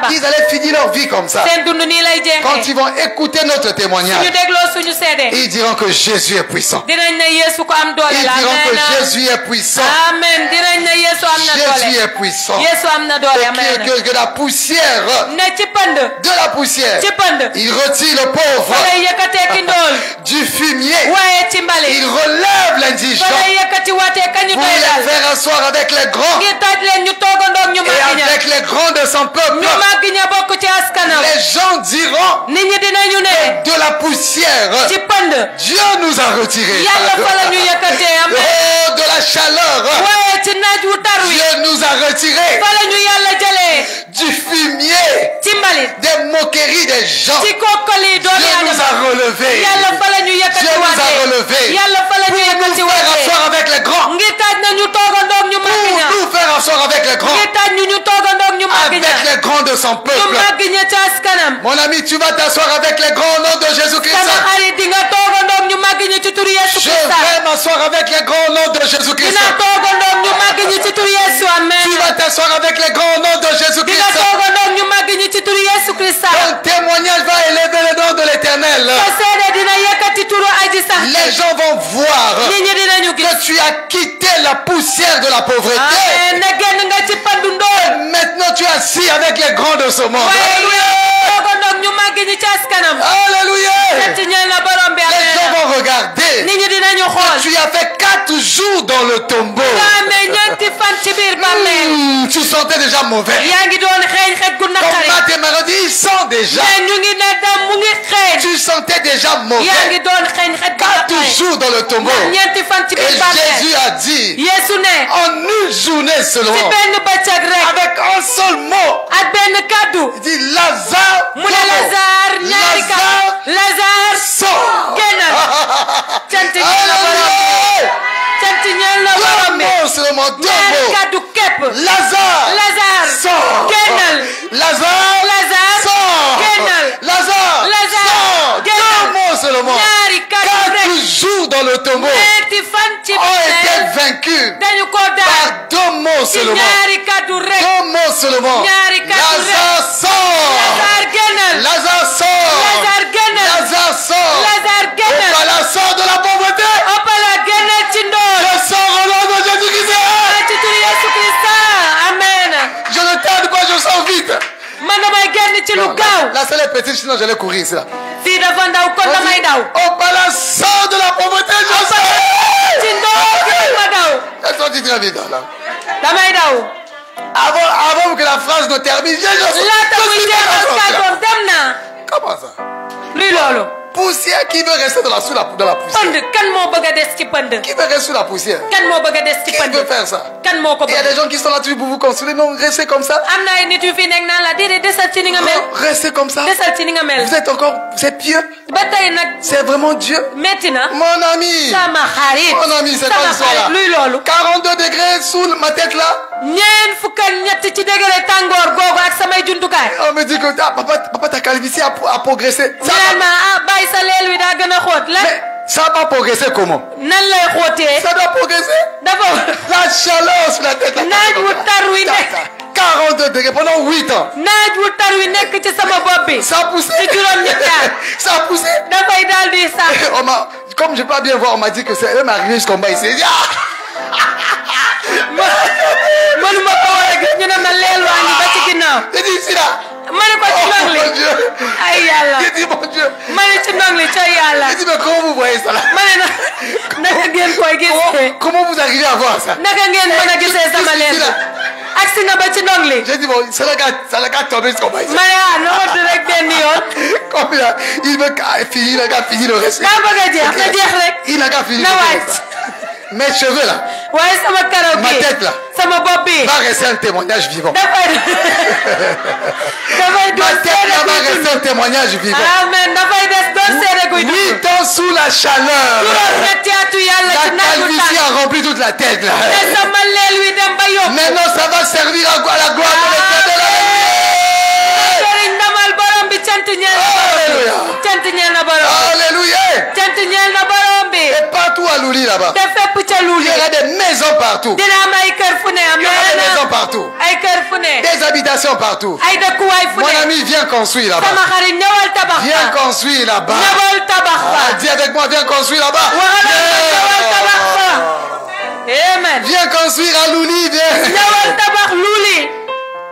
[SPEAKER 3] qu'ils allaient finir leur vie comme ça, quand ils vont écouter notre témoignage, ils diront que Jésus est puissant. Ils diront que Jésus est puissant. Jésus est puissant. Et que la poussière, de la poussière, il retire le pauvre du fumier. Il relève l'indigent. les faire asseoir avec les grands et avec les grands de son peuple. Les gens diront de la poussière Dieu nous a retirés. Oh, de la chaleur Dieu nous a retirés. Du fumier, des moqueries des gens, Dieu nous a relevés. Dieu nous a relevés pour nous faire asseoir avec les grands. Pour nous faire asseoir avec les grands. Avec les grands de son peuple. Mon ami, tu vas t'asseoir avec les grands au nom de Jésus-Christ. Je vais m'asseoir avec les grands au nom de Jésus-Christ. Tu vas t'asseoir avec les grands au nom de Jésus-Christ. Ton témoignage va élever le nom de l'Éternel. Les gens vont voir que tu as quitté la poussière de la pauvreté. Maintenant tu es assis avec les grands de ce monde. Alléluia. Les gens vont regarder que tu as fait 4 jours dans le tombeau. Tu sentais déjà mauvais. Comme Matt et Mélodie, ils sentent déjà. Tu sentais déjà mauvais. 4 jours dans le tombeau. Et Jésus a dit, en une journée seulement, avec un seul mot, il dit Lazare, sort. Lazare, sort. Lazare, sort. Lazare, sort. 2 mots seulement. 4 jours dans le tombeau ont été vaincus par 2 mots seulement. 2 mots seulement. Lazare sort. Lazare sort. Lazare sort. Opala sort de la pauvreté. Je sors au nom de Jésus-Christ. Je ne tarde pas, je sors vite. La salle est petite, sinon j'allais courir ici là. Opala sort de la pauvreté. Je sors. Toi tu très vite là. Avant que la phrase ne termine, je comment ça? Poussière qui veut rester dans la poussière. Qui veut rester sous la poussière? Qui veut faire ça? Il y a des gens qui sont là pour vous consoler. Non, restez comme ça. Restez comme ça. Vous êtes encore, vous êtes pieux. C'est vraiment Dieu. Mon ami, c'est comme ça là. 42 degrés sous ma tête là. On me dit que papa ta calvitie a progressé. Mais ça va progresser comment? Ça doit progresser. La chaleur sur la tête. 42 degrés pendant 8 ans. Ça a poussé. Ça a poussé. Comme je ne peux pas bien voir, on m'a dit que c'est même arrivé jusqu'en bas ici. J'ai dit ici là. Oh mon Dieu. J'ai dit mon Dieu. J'ai dit mais comment vous voyez ça là? Comment vous arrivez à voir ça? J'ai dit bon, c'est le gars tombé jusqu'au bas ici. Comme il veut finir, le gars finit le reste. Il a fini le reste. Mes cheveux là, ma tête là, va rester un témoignage vivant. Ma tête là va rester un témoignage vivant. 8 ans sous la chaleur. La calvitie a rempli toute la tête là. Maintenant ça va servir à la gloire de l'Éternel. Alléluia. Et partout à Louli là-bas. Il y aura des maisons partout. Il y aura des maisons partout. Des habitations partout. Mon ami, viens construire là-bas. Viens construire là-bas. Dis avec moi, viens construire là-bas. Viens construire à Louli.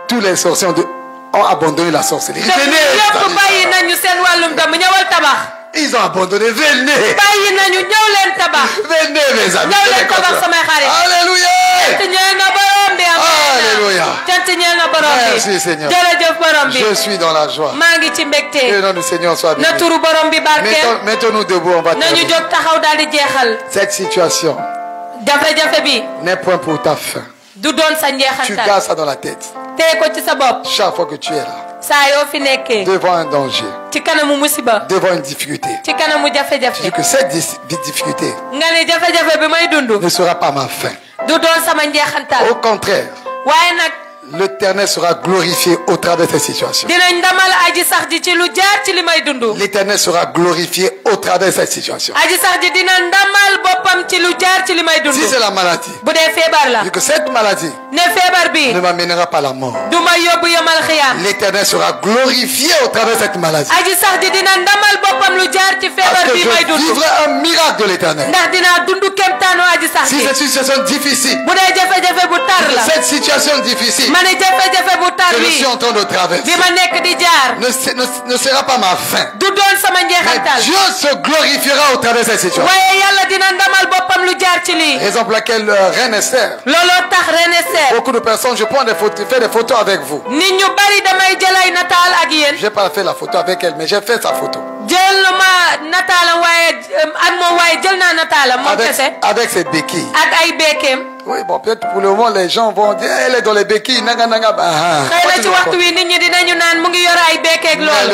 [SPEAKER 3] Tous les sorciers ont abandonné la sorcellerie. Ils ont abandonné. Venez. Venez mes amis. Alléluia. Merci Seigneur. Je suis dans la joie. Que le nom du Seigneur soit béni. Mettons-nous debout, on va terminer. Cette situation n'est point pour ta fin. Tu gardes ça dans la tête. Chaque fois que tu es là, devant un danger, devant une difficulté, tu dis que cette difficulté ne sera pas ma fin. Au contraire, l'Éternel sera glorifié au travers de cette situation. L'Éternel sera glorifié au travers de cette situation. Si c'est la maladie, vu que cette maladie ne m'amènera pas à la mort, l'Éternel sera glorifié au travers de cette maladie. Parce que je vivrai un miracle de l'Éternel. Si c'est une situation difficile, cette situation difficile que je suis en train de traverser ne sera pas ma fin. Mais Dieu se glorifiera au travers de cette situation. Raison pour laquelle Reine Esther, beaucoup de personnes, je prends des photos, fais des photos avec vous. Je n'ai pas fait la photo avec elle, mais j'ai fait sa photo. Avec ses béquilles. Oui, bon, peut-être pour le moment, les gens vont dire, elle est dans les béquilles, Mais le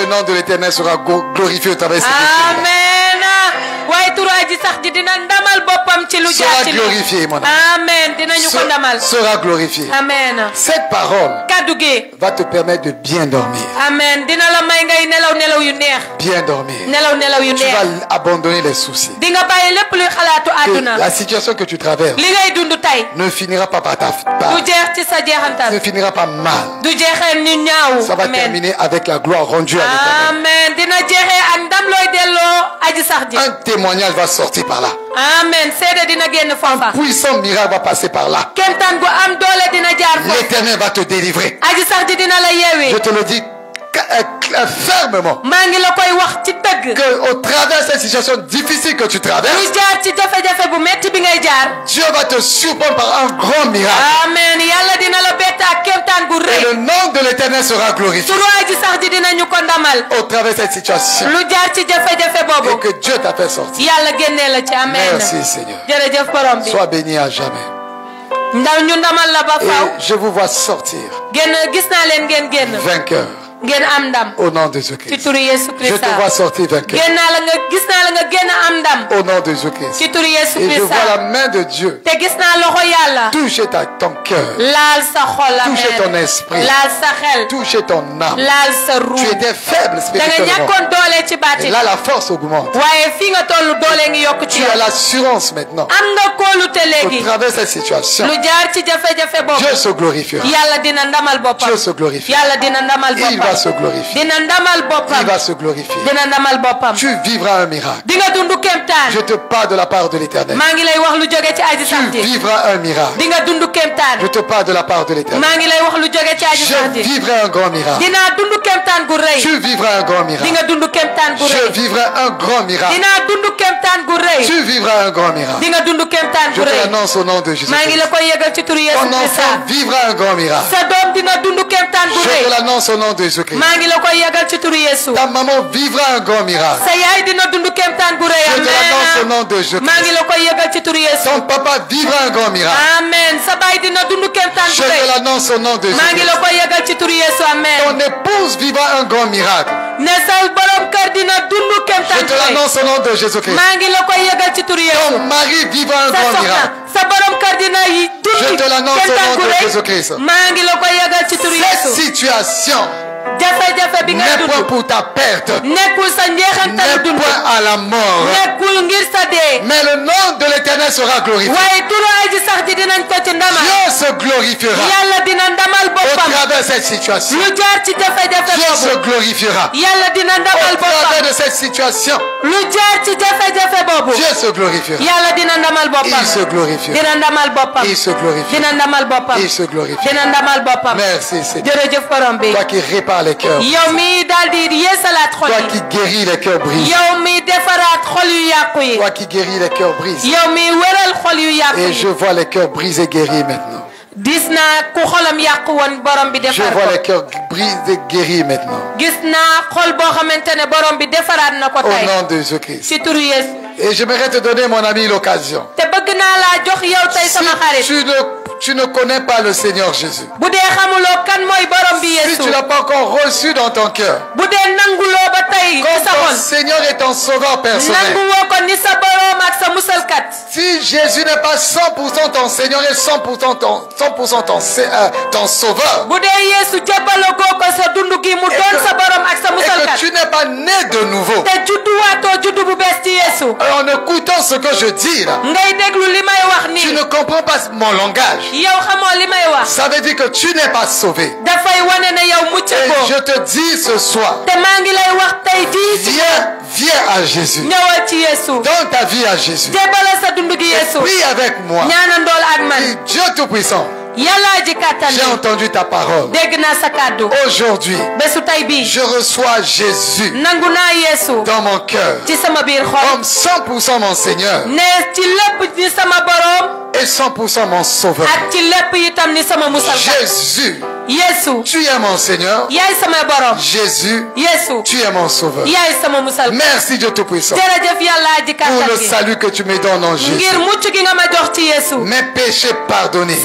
[SPEAKER 3] nom de l'Éternel sera glorifié au travers de ces béquilles. Amen. Sera glorifié, mon ami. Sera glorifié.
[SPEAKER 4] Amen.
[SPEAKER 3] Cette parole va te permettre de bien dormir.
[SPEAKER 4] Amen.
[SPEAKER 3] Bien dormir. Tu vas abandonner les soucis. Que la situation que tu traverses ne finira pas par ta ne finira pas mal. Ça va terminer avec la gloire rendue à l'Éternel. Un témoignage va sortir par là.
[SPEAKER 4] Amen.
[SPEAKER 3] Un puissant miracle va passer par là. L'Éternel va te délivrer. Je te le dis fermement que au travers de cette situation difficile que tu traverses, Dieu va te surprendre par un grand miracle.
[SPEAKER 4] Amen.
[SPEAKER 3] Et le nom de l'Éternel sera glorifié au travers de cette situation. Et que Dieu t'a fait sortir. Merci Seigneur. Sois béni à jamais. Et je vous vois sortir vainqueur. Au nom de Jésus-Christ. Je te vois sortir vainqueur. Au nom de Jésus-Christ. Et je vois la main de Dieu toucher ton cœur, toucher ton esprit, toucher ton âme. Tu étais faible spirituellement. Et là, la force augmente. Tu as l'assurance maintenant. Au travers de cette situation, Dieu se glorifiera. Dieu se glorifiera. Il va se glorifier. Il va se glorifier. Tu vivras un miracle. Je te parle de la part de l'Éternel. Tu vivras un miracle. Je te parle de la part de l'Éternel. Je vivrai un grand miracle. Tu vivras un grand miracle. Je vivrai un grand miracle. Tu vivras un grand miracle. Je te l'annonce au nom de Jésus. Ton enfant vivra un grand miracle. Je te l'annonce au nom de Jésus. Ta maman vivra un grand miracle. Je te l'annonce au nom de Jésus. Ton papa vivra un grand miracle. Je te l'annonce au nom de Jésus. Ton épouse vivra un grand miracle. Je te l'annonce au nom de Jésus-Christ. Ton mari vivra un grand miracle. Je te l'annonce au nom de Jésus-Christ. Cette situation n'est point pour ta perte, n'est point à la mort, mais le nom de l'Éternel sera glorifié. Dieu se glorifiera au travers de cette situation. Dieu se glorifiera au travers de cette situation. Dieu se glorifiera. Il se glorifiera. Il se glorifiera. Il se glorifiera. Merci Seigneur. Toi qui répares les cœurs. Toi qui guéris les cœurs brisés. Toi qui guéris les cœurs brisés. Et je vois les cœurs brisés guéris maintenant. Je vois les cœurs brisés, guéris maintenant. Au nom de Jésus-Christ. Et j'aimerais te donner, mon ami, l'occasion. Si tu ne connais pas le Seigneur Jésus, si tu ne l'as pas encore reçu dans ton cœur, comme ton Seigneur est ton sauveur personnel, si Jésus n'est pas 100% ton Seigneur et 100% ton sauveur, et que tu n'es pas né de nouveau, en écoutant ce que je dis là, tu ne comprends pas mon langage. Ça veut dire que tu n'es pas sauvé. Et je te dis ce soir, viens à Jésus. Donne ta vie à Jésus. Et prie avec moi. Dis, Dieu Tout-Puissant, j'ai entendu ta parole. Aujourd'hui, je reçois Jésus dans mon cœur comme 100% mon Seigneur et 100% mon sauveur. Jésus, tu es mon Seigneur. Jésus, tu es mon sauveur. Merci Dieu Tout-Puissant pour le salut que tu me donnes en Jésus. Mes péchés pardonnés. Et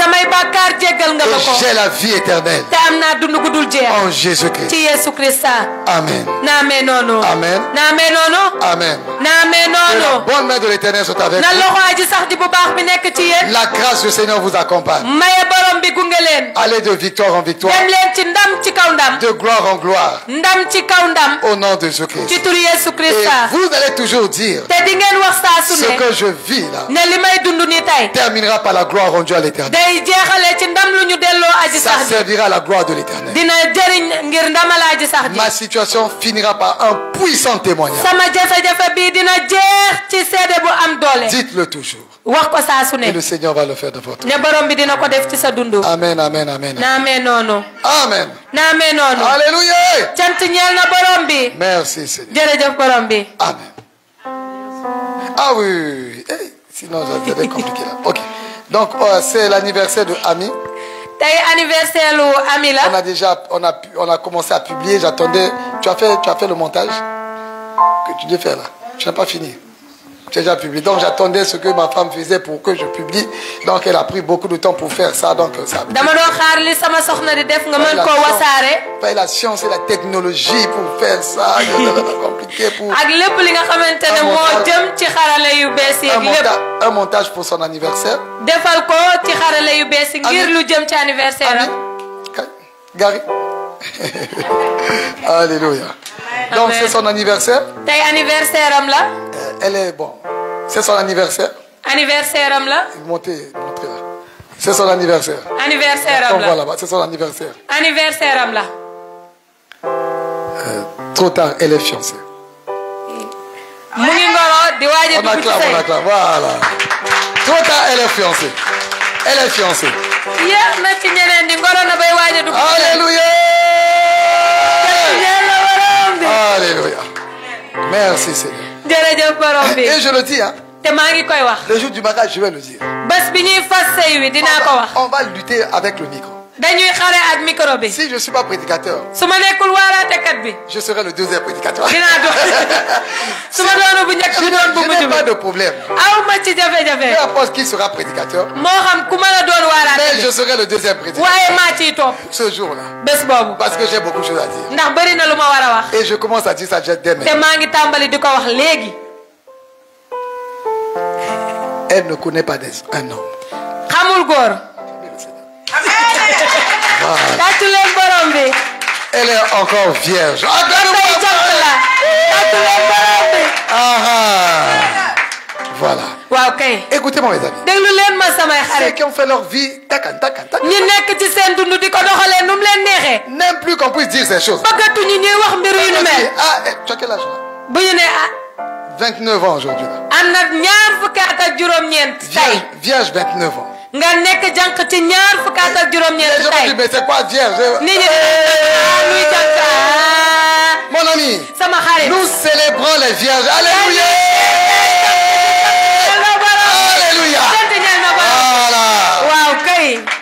[SPEAKER 3] j'ai la vie éternelle en Jésus-Christ. Amen. Amen. Amen. Que la bonne main de l'Éternel soit avec vous. La grâce du Seigneur vous accompagne. Allez de victoire en victoire, de gloire en gloire, au nom de Jésus-Christ. Et vous allez toujours dire, ce que je vis là terminera par la gloire rendue à l'Éternel. Ça servira à la gloire de l'Éternel. Ma situation finira par un puissant témoignage. Dites-le toujours. Et le Seigneur va le faire de votre vie. Amen, amen, amen. Amen. Alléluia. Merci Seigneur. Amen. Ah oui. Hey, sinon j'avais compliqué là. Ok. Donc c'est l'anniversaire de Ami. On a commencé à publier. J'attendais. Tu as fait le montage que tu devais faire là. Tu n'as pas fini. J'ai déjà publié. Donc j'attendais ce que ma femme faisait pour que je publie. Donc elle a pris beaucoup de temps pour faire ça. Donc ça. Pas la science et la technologie pour faire ça. C'est compliqué pour. Un montage pour son anniversaire. Gary. Alléluia. Donc c'est son anniversaire. Elle est bon. C'est son anniversaire. Montez là. C'est son anniversaire. On voit là-bas. C'est son anniversaire. Trop tard, elle est fiancée. On acclame. Voilà. Trop tard, elle est fiancée. Alléluia. Alléluia. Merci Seigneur. Et je le dis, hein. Le jour du mariage, je vais le dire. On va lutter avec le micro. Si je ne suis pas prédicateur, je serai le deuxième prédicateur. Je n'ai pas de problème. Peu importe qui sera prédicateur, mais je serai le deuxième prédicateur ce jour-là. Parce que j'ai beaucoup de choses à dire. Et je commence à dire ça dès maintenant. Elle ne connaît pas un homme. Voilà. Elle est encore vierge. Voilà. Écoutez-moi, mes amis. Ceux qui ont fait leur vie, n'aiment plus qu'on puisse dire ces choses. Tu as quel âge là? 29 ans aujourd'hui. Vierge 29 ans. Les gens disent, mais c'est quoi vierge? Mon ami, nous célébrons les vierges. Alléluia. Alléluia.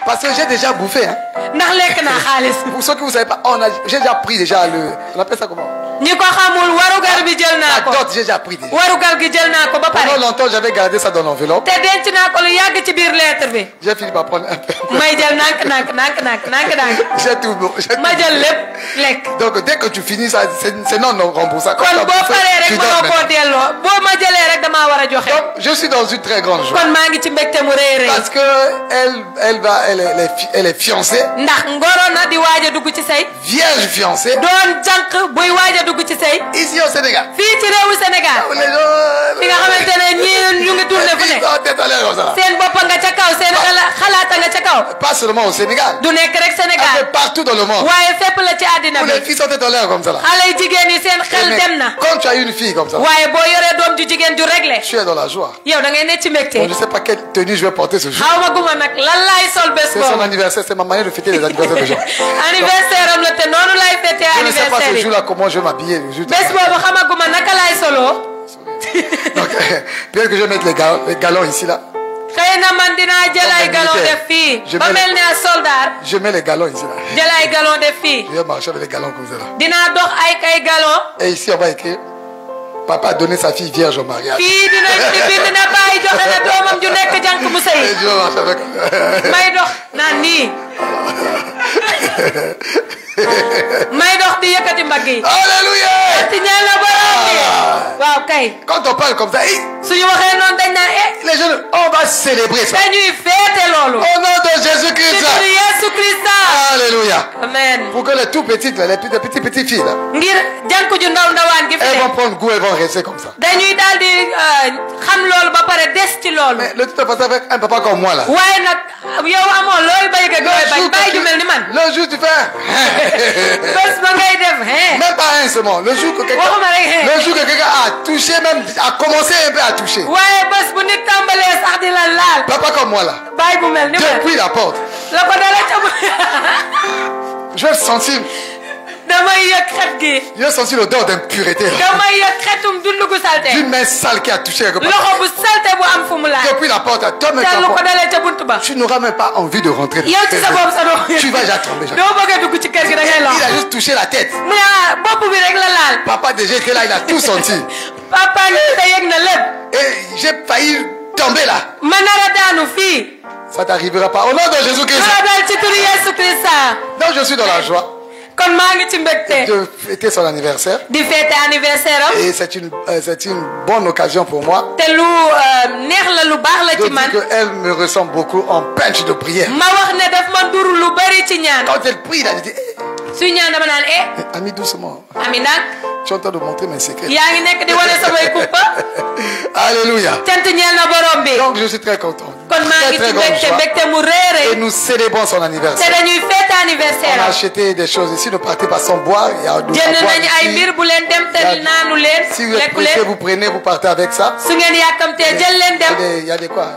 [SPEAKER 3] Voilà. Parce que j'ai déjà bouffé. Hein. Pour ceux qui ne vous savez pas, j'ai déjà pris déjà on appelle ça comment? La dot, j'ai déjà pris déjà. Pendant longtemps, j'avais gardé ça dans l'enveloppe. J'ai fini par prendre un peu. J'ai tout. Donc dès que tu finis ça, c'est non remboursable. Donc, je suis dans une très grande joie. Parce que elle est fiancée. Vierge fiancée. Ici au Sénégal. Pas seulement au Sénégal. Partout dans le monde. Les filles sont tête en l'air comme ça. Quand tu as une fille comme ça, tu es dans la joie. Bon, je ne sais pas quelle tenue je vais porter ce jour. C'est son anniversaire, c'est ma manière de fêter les anniversaires des gens. Je ne sais pas ce jour-là comment je vais m'habiller. Donc, peut-être que je vais mettre les galons ici là. Je mets les galons ici là. Je vais marcher avec les galons comme ça là. Et ici on va écrire: Papa a donné sa fille vierge au mariage. Et je vais marcher avec. Alléluia. Quand on parle comme ça, les jeunes, on va célébrer ça. Au nom de Jésus-Christ. Alléluia.
[SPEAKER 1] Amen.
[SPEAKER 3] Pour que les tout petites, les petites filles là, elles vont prendre goût, elles vont rester comme ça. Mais le tout est passé avec un papa comme moi là. Le jour tu fais. Même pas un seulement. Le jour que quelqu'un a touché, même a commencé un peu à toucher. Papa comme moi là. Depuis la porte. Je vais sentir. J'ai senti l'odeur d'impureté. D'une main sale qui a touché quelque part. Depuis la porte, tu n'auras même pas envie de rentrer. Tu vas déjà tomber. Il a juste touché la tête. Papa déjà était là, il a tout senti. Et j'ai failli tomber là. Ça t'arrivera pas. Au nom de Jésus-Christ. Donc je suis dans la joie de fêter son anniversaire. Et c'est une bonne occasion pour moi de dire qu'elle me ressemble beaucoup en peintre de prière. Quand elle prie, elle dit Ami, doucement. Tu es en train de montrer mes secrets. Alléluia. Donc je suis très content. Très grande joie. Et nous célébrons son anniversaire. On a acheté des choses ici. Ne partez pas sans boire. Il y a si vous êtes pressé, vous prenez, vous partez avec ça. Il y a des quoi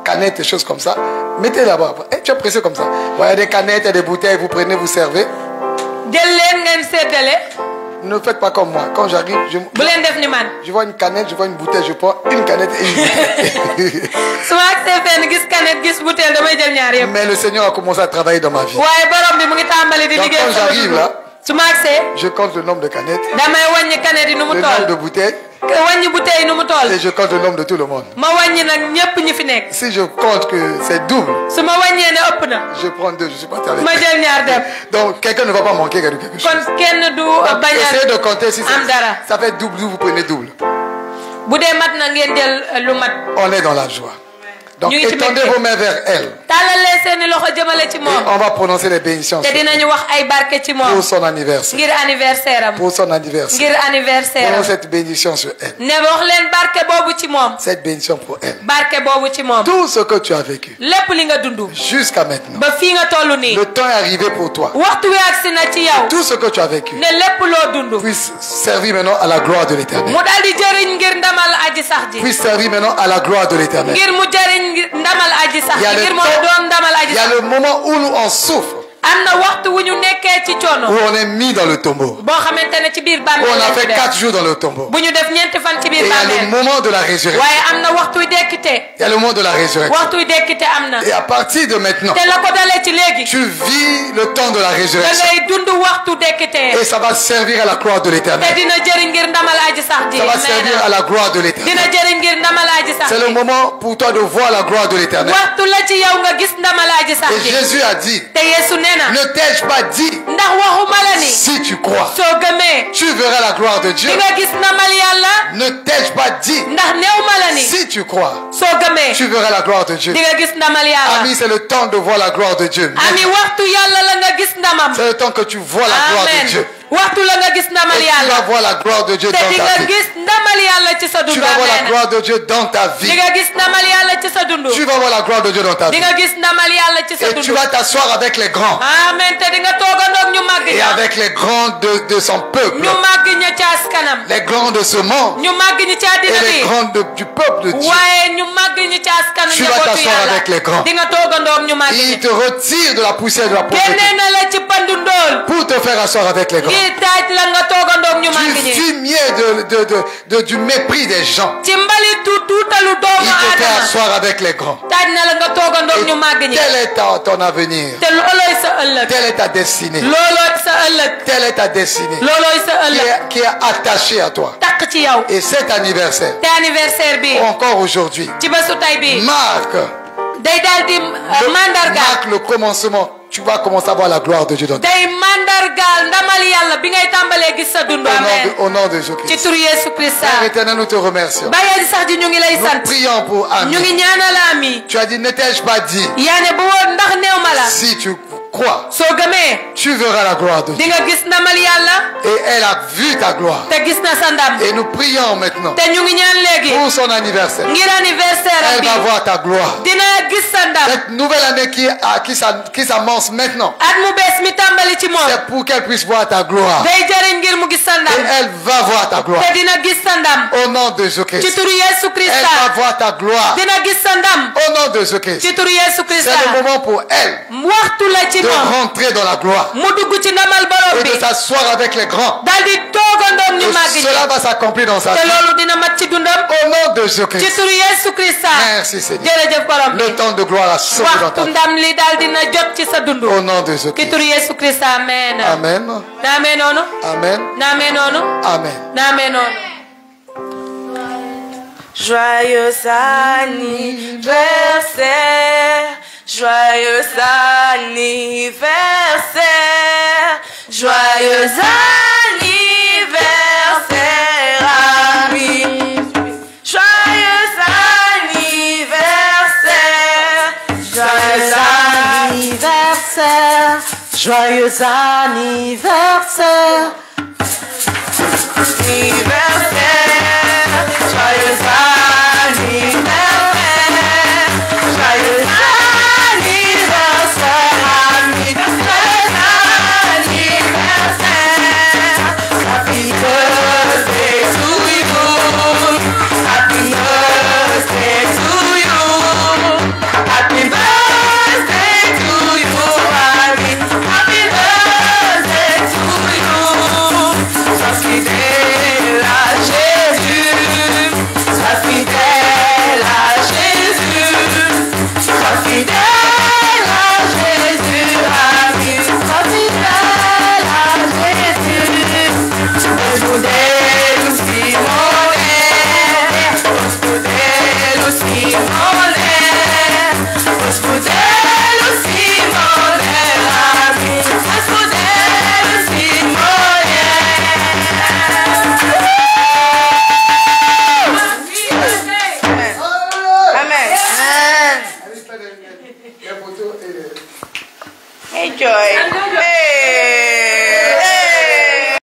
[SPEAKER 3] canettes et choses comme ça. Mettez là-bas. Et tu es pressé comme ça. Il y a des canettes, il y a des bouteilles. Vous prenez, vous servez. Ne faites pas comme moi. Quand j'arrive, je vois une canette, je vois une bouteille, je prends une canette et une bouteille. Mais le Seigneur a commencé à travailler dans ma vie. Donc quand j'arrive là, je compte le nombre de canettes, le nombre de bouteilles, et je compte le nombre de tout le monde. Si je compte que c'est double, je prends 2, je suis parti avec. Donc quelqu'un ne va pas manquer quelque chose. Essayez de compter si ça fait double, vous prenez double. On est dans la joie. Donc étendez vos mains vers elle. Et on va prononcer les bénédictions pour son anniversaire. Pour son anniversaire. Prenons cette bénédiction sur elle. Cette bénédiction pour elle. Tout ce que tu as vécu jusqu'à maintenant, le temps est arrivé pour toi. Tout ce que tu as vécu puisse servir maintenant à la gloire de l'Éternel. Puisse servir maintenant à la gloire de l'Éternel. Il y a le moment où nous on souffre. Où on est mis dans le tombeau. On a fait 4 jours dans le tombeau. Et il y a le moment de la résurrection. Il y a le moment de la résurrection. Et à partir de maintenant, tu vis le temps de la résurrection. Et ça va servir à la gloire de l'Éternel. Ça va servir à la gloire de l'Éternel. C'est le moment pour toi de voir la gloire de l'Éternel. Et Jésus a dit, ne t'ai-je pas dit, si tu crois, tu verras la gloire de Dieu. Ne t'ai-je pas dit, si tu crois, tu verras la gloire de Dieu. Ami, c'est le temps de voir la gloire de Dieu. C'est le temps que tu vois la gloire de Dieu. Et tu vas voir la gloire de Dieu dans ta vie. Tu vas voir la gloire de Dieu dans ta vie. Tu vas voir la gloire de Dieu dans ta vie. Et tu vas t'asseoir avec les grands. Et avec les grands de son peuple. Les grands de ce monde. Et les grands du peuple de Dieu. Tu vas t'asseoir avec les grands. Ils te retirent de la poussière de la pauvreté pour te faire asseoir avec les grands. Tu fumier du mépris des gens. Il te fait asseoir avec les grands. Et tel est ton avenir. Telle est ta destinée. Telle est ta destinée qui est attachée à toi. Et cet anniversaire, encore aujourd'hui, marque le commencement. Tu vas commencer à voir la gloire de Dieu dans ta vie. Au nom de Jésus-Christ. Père éternel, nous te remercions. Nous prions pour Ami. Tu as dit, ne t'ai-je pas dit, si tu crois, tu verras la gloire de Dieu. Et elle a vu ta gloire. Et nous prions maintenant pour son anniversaire. Elle va voir ta gloire. Cette nouvelle année qui s'amorce maintenant, c'est pour qu'elle puisse voir ta gloire. Et elle va voir ta gloire. Au nom de Jésus-Christ. Elle va voir ta gloire. Au nom de Jésus-Christ. C'est le moment pour elle de rentrer dans la gloire et de s'asseoir avec les grands. Et cela va s'accomplir dans sa vie. Au nom de Jésus-Christ. Merci Seigneur. Le temps de gloire a sauvé dans ta vie. Au nom de Jésus-Christ. Amen. Amen. Amen. Amen.
[SPEAKER 6] Joyeux anniversaire, joyeux anniversaire, joyeux anniversaire, ami. Joyeux anniversaire, joyeux anniversaire,
[SPEAKER 2] joyeux anniversaire.
[SPEAKER 6] Anniversaire.